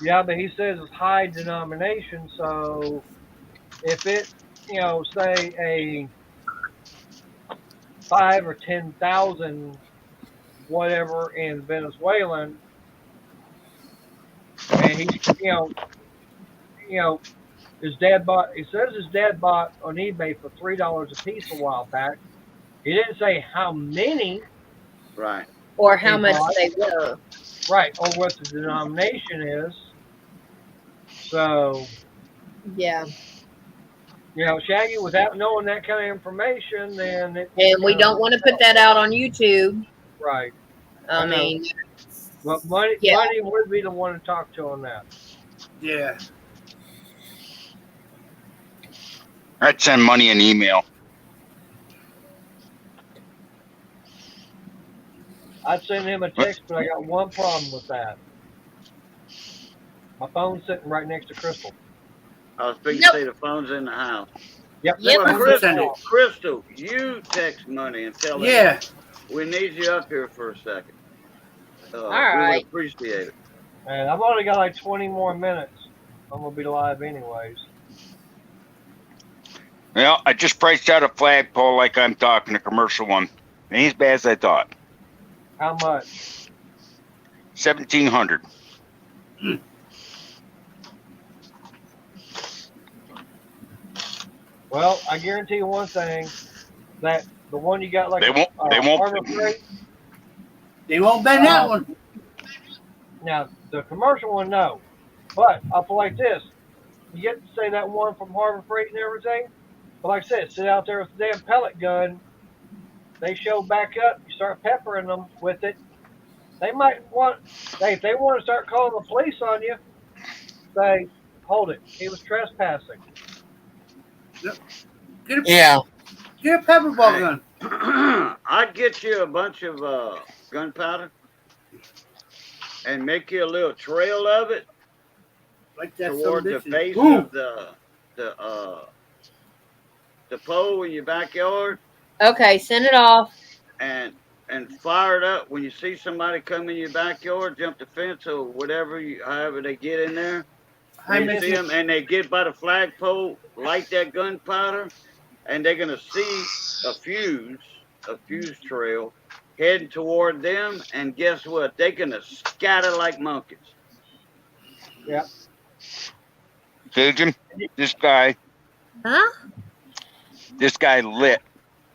yeah, but he says it's high denomination, so if it, say a 5 or 10,000 whatever in Venezuelan, and he, his dad bought. He says his dad bought on eBay for $3 a piece a while back. He didn't say how many, Right. Or how Hey, much Bob. they were. right, or what the denomination is. So, Yeah. Shaggy, without knowing that kind of information, then it, And we don't want to put that out on YouTube. right. I I know. mean, But Money Yeah. would be the one to talk to on that. Yeah. I'd send money an email. I'd send him a text, but I got one problem with that. My phone's sitting right next to Crystal. I was thinking Nope. say the phone's in the house. Yep. Yep. Well, Crystal send it. Crystal, you text Money and tell her Yeah. we need you up here for a second. We right. would appreciate it. And I've only got like 20 more minutes. I'm gonna be live anyways. Well, I just priced out a flagpole like I'm talking, a commercial one. Ain't as bad as I thought. How much? 1,700. Well, I guarantee you one thing, that the one you got like They won't. They Harbor won't. Freight, They won't bend that one. now the commercial one, no. But I'll put it like this: you get to say that one from Harbor Freight and everything. But like I said, sit out there with the damn pellet gun. They show back up. You start peppering them with it. They might want. If they want to start calling the police on you, say, hold it. He was trespassing. Get a, Yeah. get a pepper ball Hey. gun. I'd get you a bunch of gunpowder and make you a little trail of it Like that. toward the base Boom. of the pole in your backyard, Okay, send it off. and fire it up when you see somebody come in your backyard, jump the fence or whatever, however they get in there. Hi, You see Missy. them and they get by the flagpole, light that gunpowder, and they're gonna see a fuse trail heading toward them. And guess what? They're gonna scatter like monkeys. Cajun, this guy Huh? lit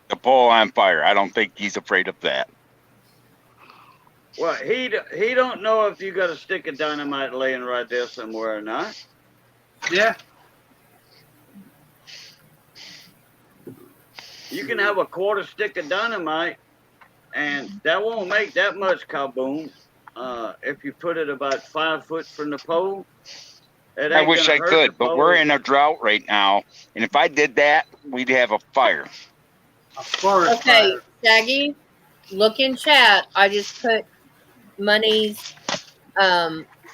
the pole on fire. I don't think he's afraid of that. Well, he don't know if you got a stick of dynamite laying right there somewhere or not. Yeah. You can have a quarter stick of dynamite, and that won't make that much kaboom. If you put it about 5 foot from the pole, it I ain't wish gonna I hurt could, the but pole. we're in a drought right now, and if I did that, we'd have a fire. A forest Okay, fire. Shaggy, look in chat. I just put Money's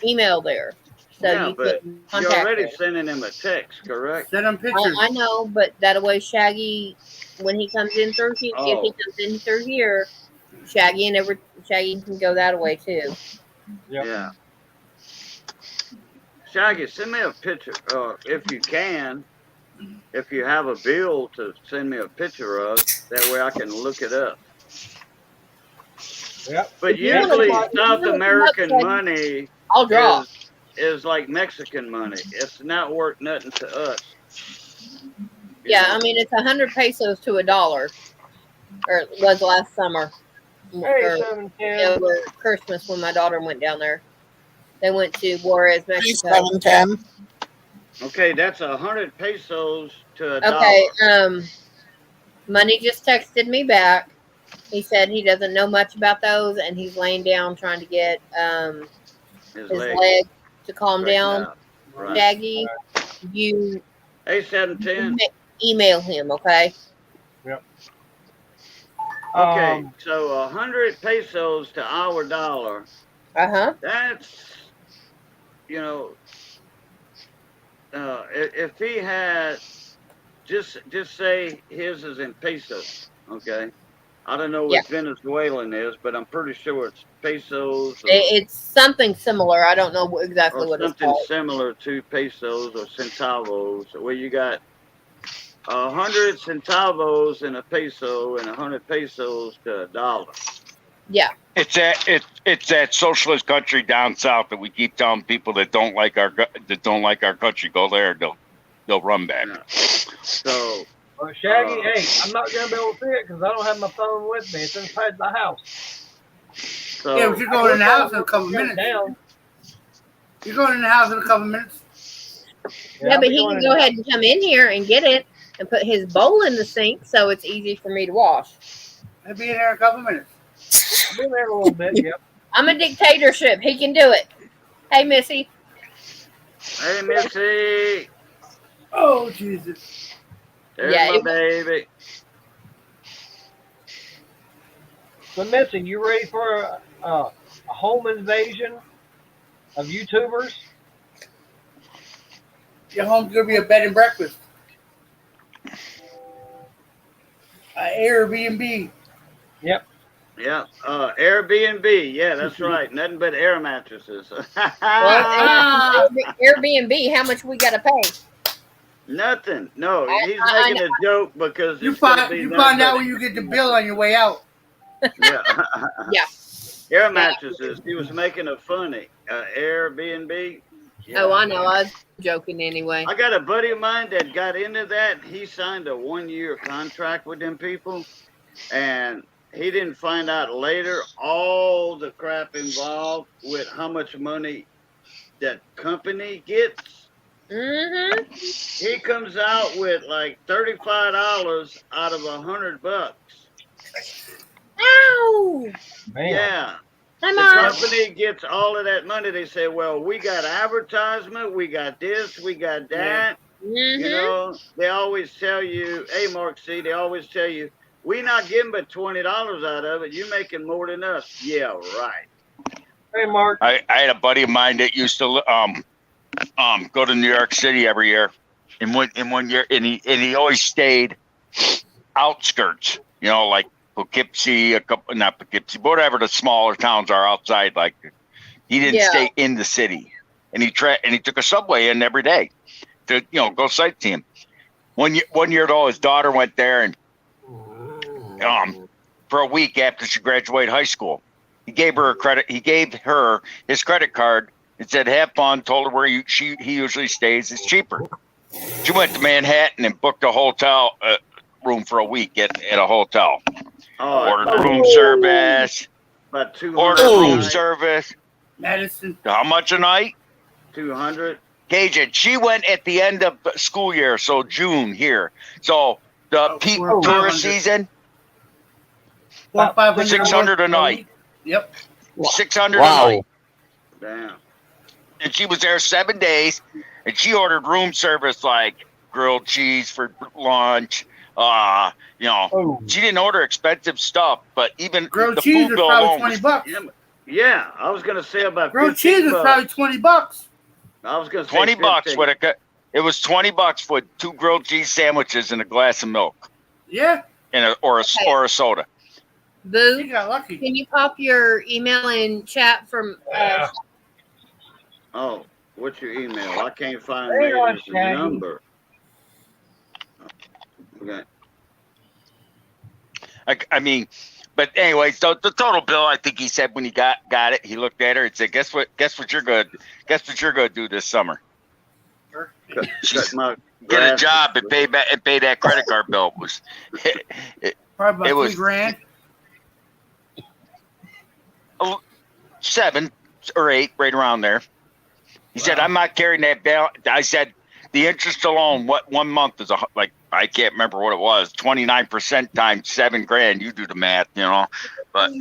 email there. So Yeah, you but can You're contact already her. sending him a text, correct? Send them pictures. I know, but that way Shaggy, when he comes in through here, if he Oh. comes in through here, Shaggy can go that way too. Yep. Yeah. Shaggy, send me a picture, if you can. If you have a bill to send me a picture of, that way I can look it up. Yep. But If you wanna usually buy- if you South wanna come up, American Shaggy, money I'll draw. is like Mexican money. It's not worth nothing to us. You Yeah, know? I mean it's 100 pesos to $1, or it was last summer. Hey, Or 710. over Christmas when my daughter went down there. They went to Juarez, Mexico. 710. Okay, that's 100 pesos to $1. Okay, Money just texted me back. He said he doesn't know much about those, and he's laying down trying to get His his leg leg to calm straightened down. out. Right. Shaggy, you Hey, 710. email him, okay? Okay, Um, so 100 pesos to our dollar. Uh-huh. That's, you know, if he had, just say his is in pesos, okay? I don't know what Venezuelan is, but I'm pretty sure it's pesos or, It's something similar. I don't know exactly or what it's something called. similar to pesos or centavos, where you got 100 centavos in a peso and 100 pesos to $1. Yeah. It's that socialist country down south that we keep telling people that don't like our country, go there, they'll run back. Yeah. So well, Shaggy, hey, I'm not gonna be able to see it because I don't have my phone with me. It's inside the house. So Yeah, but you're going in the house in a couple Shut it minutes. down. You're going in the house in a couple minutes. Yeah, I'll but be he going can in go the- ahead and come in here and get it and put his bowl in the sink so it's easy for me to wash. I'll be in there in a couple minutes. I'll be in there a little bit. Yep. I'm a dictatorship. He can do it. Hey, Missy. Hey, Missy. Oh, Jesus. There's Yeah, my it- baby. So, Missy, you ready for a home invasion of YouTubers? Your home's going to be a bed and breakfast. Airbnb. Yeah, Airbnb. Yeah, that's right. Nothing but air mattresses. Well, Airbnb, how much we got to pay? Nothing. No, he's I making a joke because You it's gonna find be you nothing find out but- when you get the bill on your way out. Yeah. Yeah. Air mattresses. He was making a funny Airbnb. Yeah. Oh, I know. I was joking anyway. I got a buddy of mine that got into that. He signed a 1-year contract with them people, and he didn't find out later all the crap involved with how much money that company gets. Mm-hmm. He comes out with like $35 out of $100. Ow! Man. Yeah. I'm The on. company gets all of that money. They say, well, we got advertisement, we got this, we got that. Mm-hmm. You know, they always tell you, hey, Mark C, they always tell you, we not getting but $20 out of it. You're making more than us. Yeah, right. Hey, Mark. I had a buddy of mine that used to go to New York City every year. In one year, and he always stayed outskirts, you know, like Poughkeepsie, not Poughkeepsie, but whatever the smaller towns are outside. Like he didn't Yeah. stay in the city, and he took a subway in every day to go sightseeing. One year though, his daughter went there and for a week after she graduated high school, he gave her his credit card and said, "Have fun." Told her where he usually stays. It's cheaper. She went to Manhattan and booked a hotel room for a week at a hotel. Oh, Ordered room service. about 200. Ordered a room night, service. Madison. How much a night? 200. Gauge it. She went at the end of the school year, so June here. So the peak Four- tourist 500. season, 500 $600 a night. Yep. 600 Wow. a night. Damn. And she was there 7 days, and she ordered room service like grilled cheese for lunch. Oh. She didn't order expensive stuff, but even Grilled the cheese food is bill probably alone 20 was, bucks. Yeah, I was gonna say about Grilled 15 cheese is bucks. probably 20 bucks. I was gonna say 20 bucks 15. with it was 20 bucks with 2 grilled cheese sandwiches and a glass of milk Yeah. and or a soda. You Boo, got lucky. can you pop your email in chat from Yeah. Oh, what's your email? I can't find Hang on, Mayor's Shaggy. number. Okay. I mean, but anyway, so the total bill, I think he said when he got it, he looked at her and said, "Guess what you're gonna do this summer? Cut my Get a grass. job and pay that credit card bill." Probably It about was- 3 grand. 7 or 8, right around there. He said, "I'm not carrying that bill." I said, "The interest alone, what 1 month is like I can't remember what it was, 29% times 7 grand. You do the math, But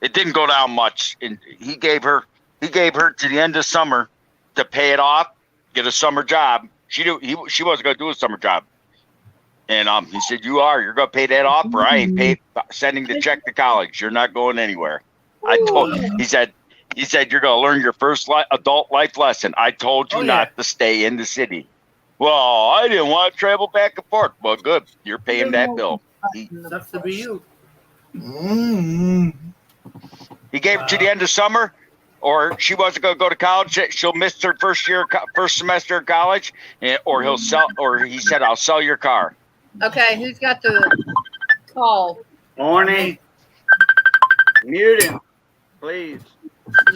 it didn't go down much. And he gave her to the end of summer to pay it off, get a summer job. She wasn't gonna do a summer job. And he said, you're gonna pay that off, or I ain't sending the check to college. You're not going anywhere. He said you're gonna learn your first adult life lesson. I told you not to stay in the city. Well, I didn't want to travel back and forth. Well, good. You're paying that bill. Sucks to be you. He gave it to the end of summer, or she wasn't going to go to college. She'll miss her first semester of college, or he said, "I'll sell your car." Okay, who's got the call? Orny, mute him, please.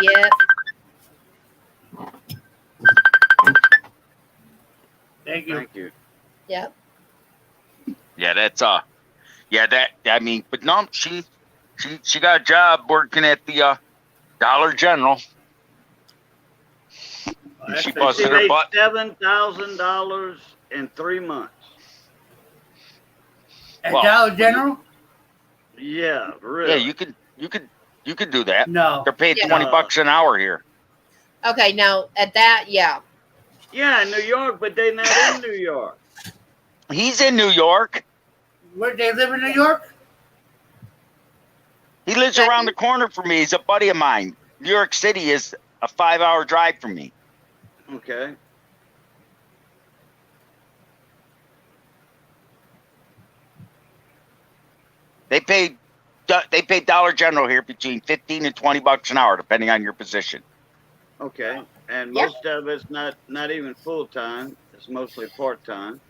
Yep. Thank you. Thank you. Yep. Yeah, that's but no, she got a job working at the Dollar General. And she So busted she her made butt. $7,000 in 3 months. At Well, Dollar General? Yeah, really. Yeah, you could do that. No. They're paid Yeah. $20 an hour here. Okay, now at that, yeah. Yeah, in New York, but they not in New York. He's in New York. Where they live in New York? He lives around the corner from me. He's a buddy of mine. New York City is a 5-hour drive from me. Okay. They pay Dollar General here between $15 and $20 an hour, depending on your position. Okay, and Yep. most of it's not even full time. It's mostly part time.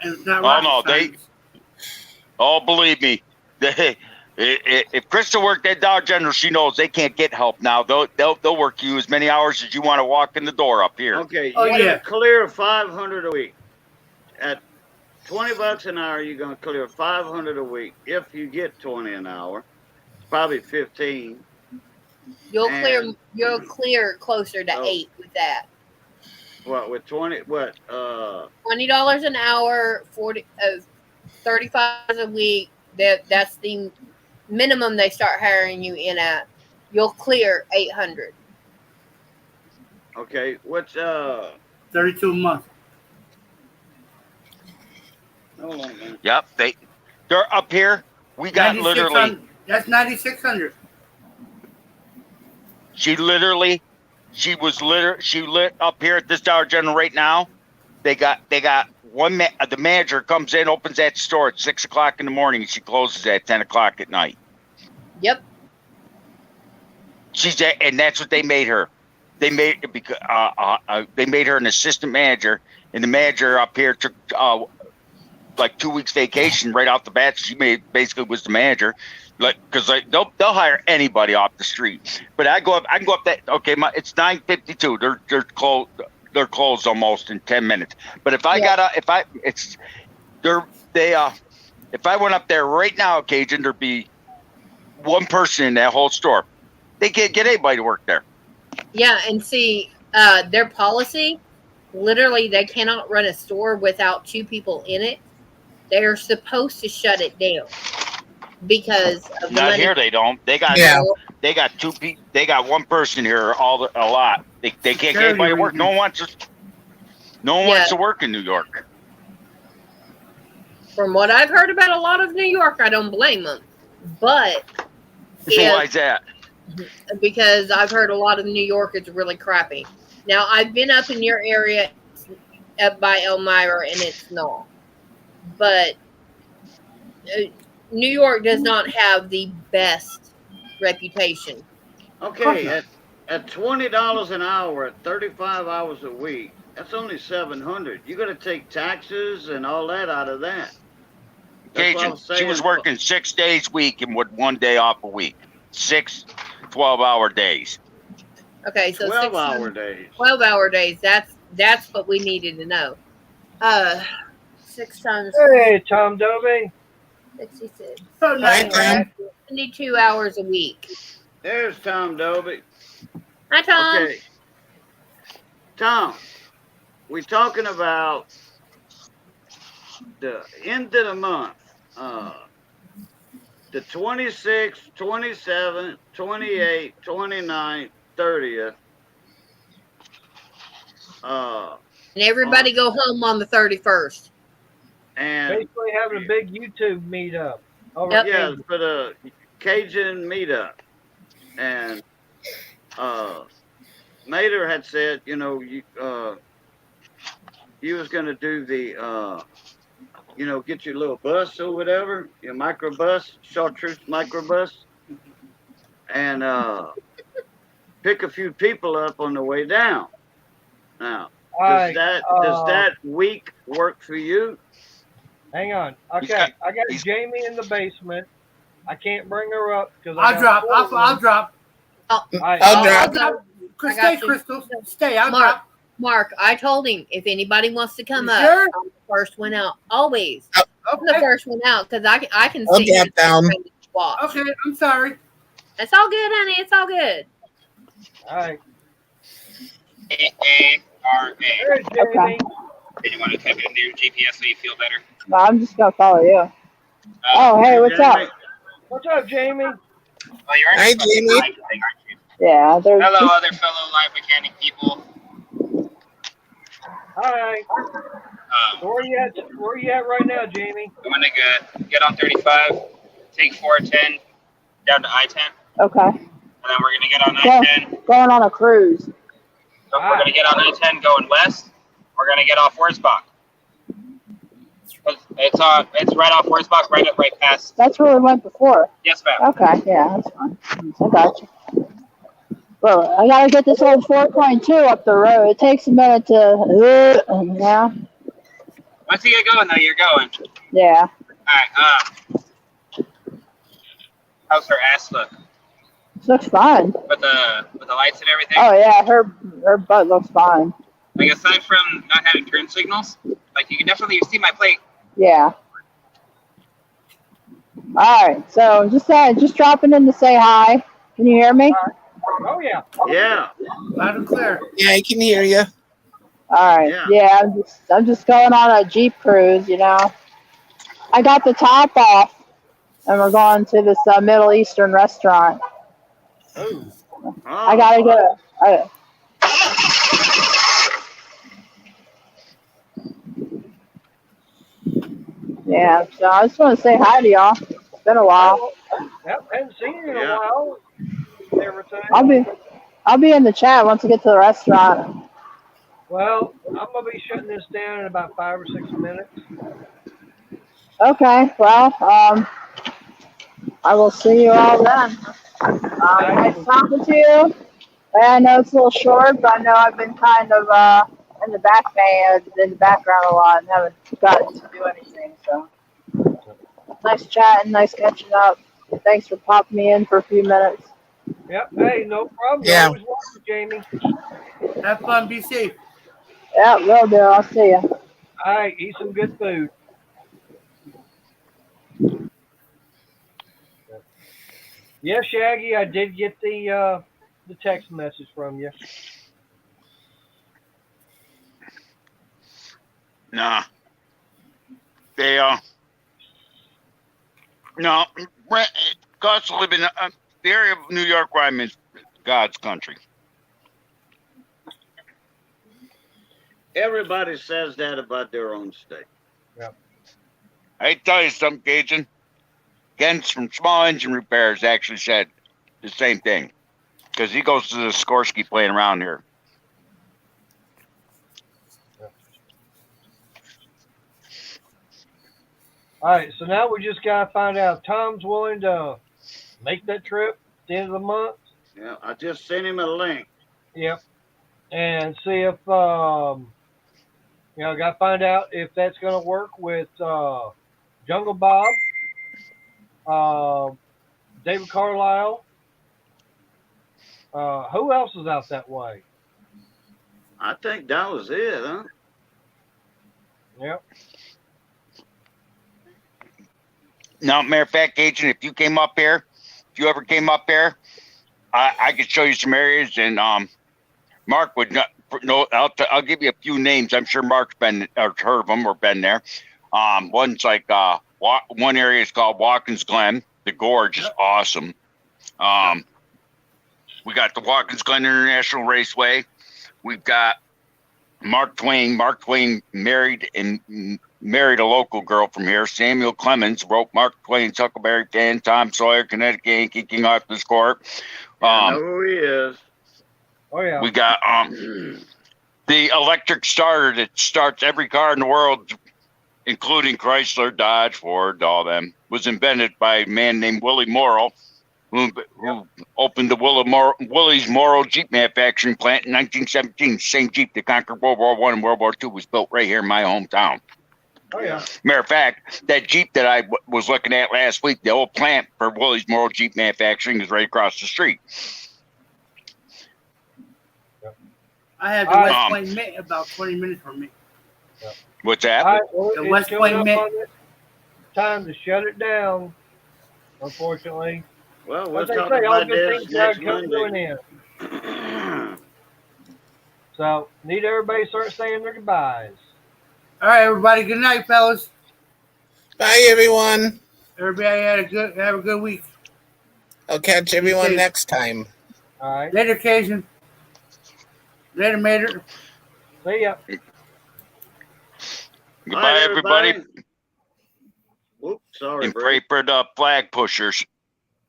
And it's not Oh, rocket no, science. Oh, believe me, if Krista worked at Dollar General, she knows they can't get help now. They'll work you as many hours as you want to walk in the door up here. Okay, Oh, you're yeah. gonna clear 500 a week. At $20 an hour, you're gonna clear 500 a week. If you get 20 an hour, it's probably 15. You'll And- clear closer to Oh. 8 with that. What with 20? What? $20 an hour, 35 a week. That's the minimum they start hiring you in at. You'll clear 800. Okay, what's 32 a month. Hold on a minute. Yep, they're up here. We got literally. 9,600. That's 9,600. She lit up here at this Dollar General right now. They got one the manager comes in, opens that store at 6 o'clock in the morning, and she closes at 10 o'clock at night. Yep. And that's what they made her. They made her an assistant manager, and the manager up here took like 2 weeks vacation right off the bat. She basically was the manager. Like, because they'll hire anybody off the street. But I can go up that. Okay, it's 9:52. They're closed almost in 10 minutes. But if I if I went up there right now, Cajun, there'd be one person in that whole store. They can't get anybody to work there. Yeah, and see, their policy, literally, they cannot run a store without 2 people in it. They're supposed to shut it down because of the Not money. here, they don't. They got they got 2 people. They got one person here a lot. They can't get anybody to work. No one wants to work in New York. From what I've heard about a lot of New York, I don't blame them. But Why is that? because I've heard a lot of New York is really crappy. Now, I've been up in your area up by Elmira, and it's not. But New York does not have the best reputation. Okay, at $20 an hour, at 35 hours a week, that's only 700. You got to take taxes and all that out of that. That's what Cajun, I'm she was saying. working 6 days a week and with 1 day off a week. 6 12-hour days. Okay, so 12-hour days. 12-hour days. That's what we needed to know. 6 times Hey, Tom Dovey. 66. So Hi, Tom. 72 hours a week. There's Tom Dovey. Hi, Tom. Okay. Tom, we're talking about the end of the month. The 26th, 27th, 28th, 29th, 30th. And everybody go home on the 31st. And Basically having a big YouTube meetup. Over Yep. yeah, for the Cajun meetup. And Mater had said, you know, you was gonna do the get your little bus or whatever, your microbus, chartreuse microbus, and pick a few people up on the way down. Now, does that week work for you? Hang on. Okay, I got Jamie in the basement. I can't bring her up because I'll drop. I'll drop. I'll drop. I Stay, got you. Crystal. Stay. I'll Mark, drop. Mark, I told him if anybody wants to come You up, sure? I'm the first one out. Always. I'm the Okay. first one out because I can I'll see you drop down. watch. Okay. I'm sorry. It's all good, honey. It's all good. All right. AARA. There's Jamie. Did you want to type it into your GPS so you feel better? No, I'm just gonna follow you. Oh, hey, what's up? What's up, Jamie? Oh, you're in Hi, the fucking Jamie. live thing, aren't you? Yeah, there's Hello, just, other fellow live mechanic people. Hi. Where you at right now, Jamie? Doing it good. Get on 35, take 410 down to I-10, okay. and then we're gonna get on Yeah. I-10. Going on a cruise. We're gonna get on I-10 going west. We're gonna get off Wurzbach. It's right off Wurzbach, right past. That's where we went before. Yes, ma'am. Okay, yeah, that's fine. I got you. Well, I gotta get this old 4.2 up the road. It takes a minute to, yeah, Once you get going, though, you're going. yeah. All right. How's her ass look? This looks fine. With the lights and everything. Oh yeah, her butt looks fine. Like aside from not having turn signals, like you can definitely see my plate. Yeah. All right, so just dropping in to say hi. Can you hear me? Oh yeah. Yeah. Loud and clear. Yeah, I can hear you. All right. Yeah. Yeah, I'm just going on a Jeep cruise, you know. I got the top off, and we're going to this Middle Eastern restaurant. Oh. I gotta go. Yeah, so I just want to say hi to y'all. It's been a while. Yep, hadn't seen you in Yeah. a while. Everything. I'll be in the chat once I get to the restaurant. Well, I'm gonna be shutting this down in about 5 or 6 minutes. Okay, well, I will see you all then. Nice talking to you. I know it's a little short, but I know I've been kind of in the background a lot and haven't gotten to do anything. So nice chatting, nice catching up. Thanks for popping me in for a few minutes. Yep. Hey, no problem. Yeah. You're always welcome, Jamie. Have fun. Be safe. Yeah, will do. I'll see you. All right, eat some good food. Yeah, Shaggy, I did get the text message from you. Nah. They no. Cost of living. The area of New York where I'm in, God's country. Everybody says that about their own state. I tell you something, Cajun. Ken's from Small Engine Repairs actually said the same thing because he goes to the Skorsky playing around here. All right, so now we just gotta find out if Tom's willing to make that trip at the end of the month. Yeah, I just sent him a link. Yep. And see if gotta find out if that's gonna work with Jungle Bob, David Carlisle. Who else is out that way? I think that was it, huh? Yep. Now, matter of fact, Agent, if you ever came up here, I could show you some areas, and Mark would know. I'll give you a few names. I'm sure Mark's been or heard of them or been there. One's like one area is called Watkins Glen. The gorge is awesome. We got the Watkins Glen International Raceway. We've got Mark Twain. Mark Twain married a local girl from here. Samuel Clemens wrote Mark Twain's Huckleberry Finn, Tom Sawyer, Connecticut Yankee, King Arthur's Court. I know who he is. Oh yeah. We got the electric starter that starts every car in the world, including Chrysler, Dodge, Ford, all them, was invented by a man named Willie Morrow, who opened the Willie's Morrow Jeep manufacturing plant in 1917. Same Jeep that conquered World War I and World War II was built right here in my hometown. Oh yeah. Matter of fact, that Jeep that I was looking at last week, the old plant for Willie's Morrow Jeep manufacturing is right across the street. I have the West Point Mint about 20 minutes from me. What's that? All right, well, The it's West coming Point up Mint. on it. Time to shut it down. Unfortunately. Well, we'll As I talk say, all about good this things gotta next come to an Monday. end. So need everybody to start saying their goodbyes. All right, everybody. Good night, fellas. Bye, everyone. Everybody have a good week. I'll catch everyone safe. next time. All right. Later, Cajun. Later, Mater. See ya. Goodbye, Bye, everybody. Oops, sorry, And Brad. pray for the flag pushers.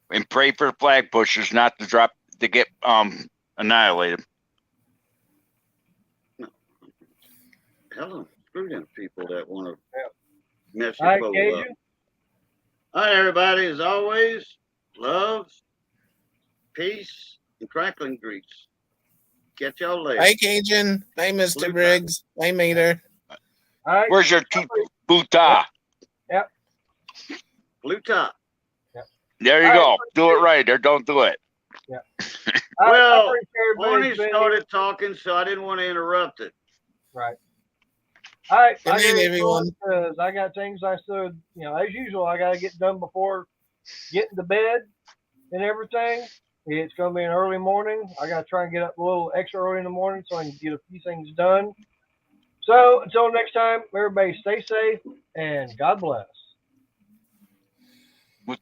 And pray for the flag pushers not to get annihilated. Hell, screw them people that want to Mess All your right, pole up. Cajun. All right, everybody, as always, love, peace, and crackling grease. Catch y'all later. Bye, Cajun. Bye, Mr. Blue Briggs. Bye, Mater. All right. Where's your boota? Blue top. There you go. Do it right or don't do it. Well, I appreciate Bonnie everybody's been started here. talking, so I didn't want to interrupt it. Right. All right. Good night, everyone. Because I got things I said, as usual, I got to get done before getting to bed and everything. It's going to be an early morning. I got to try and get up a little extra early in the morning so I can get a few things done. So until next time, everybody stay safe and God bless. What's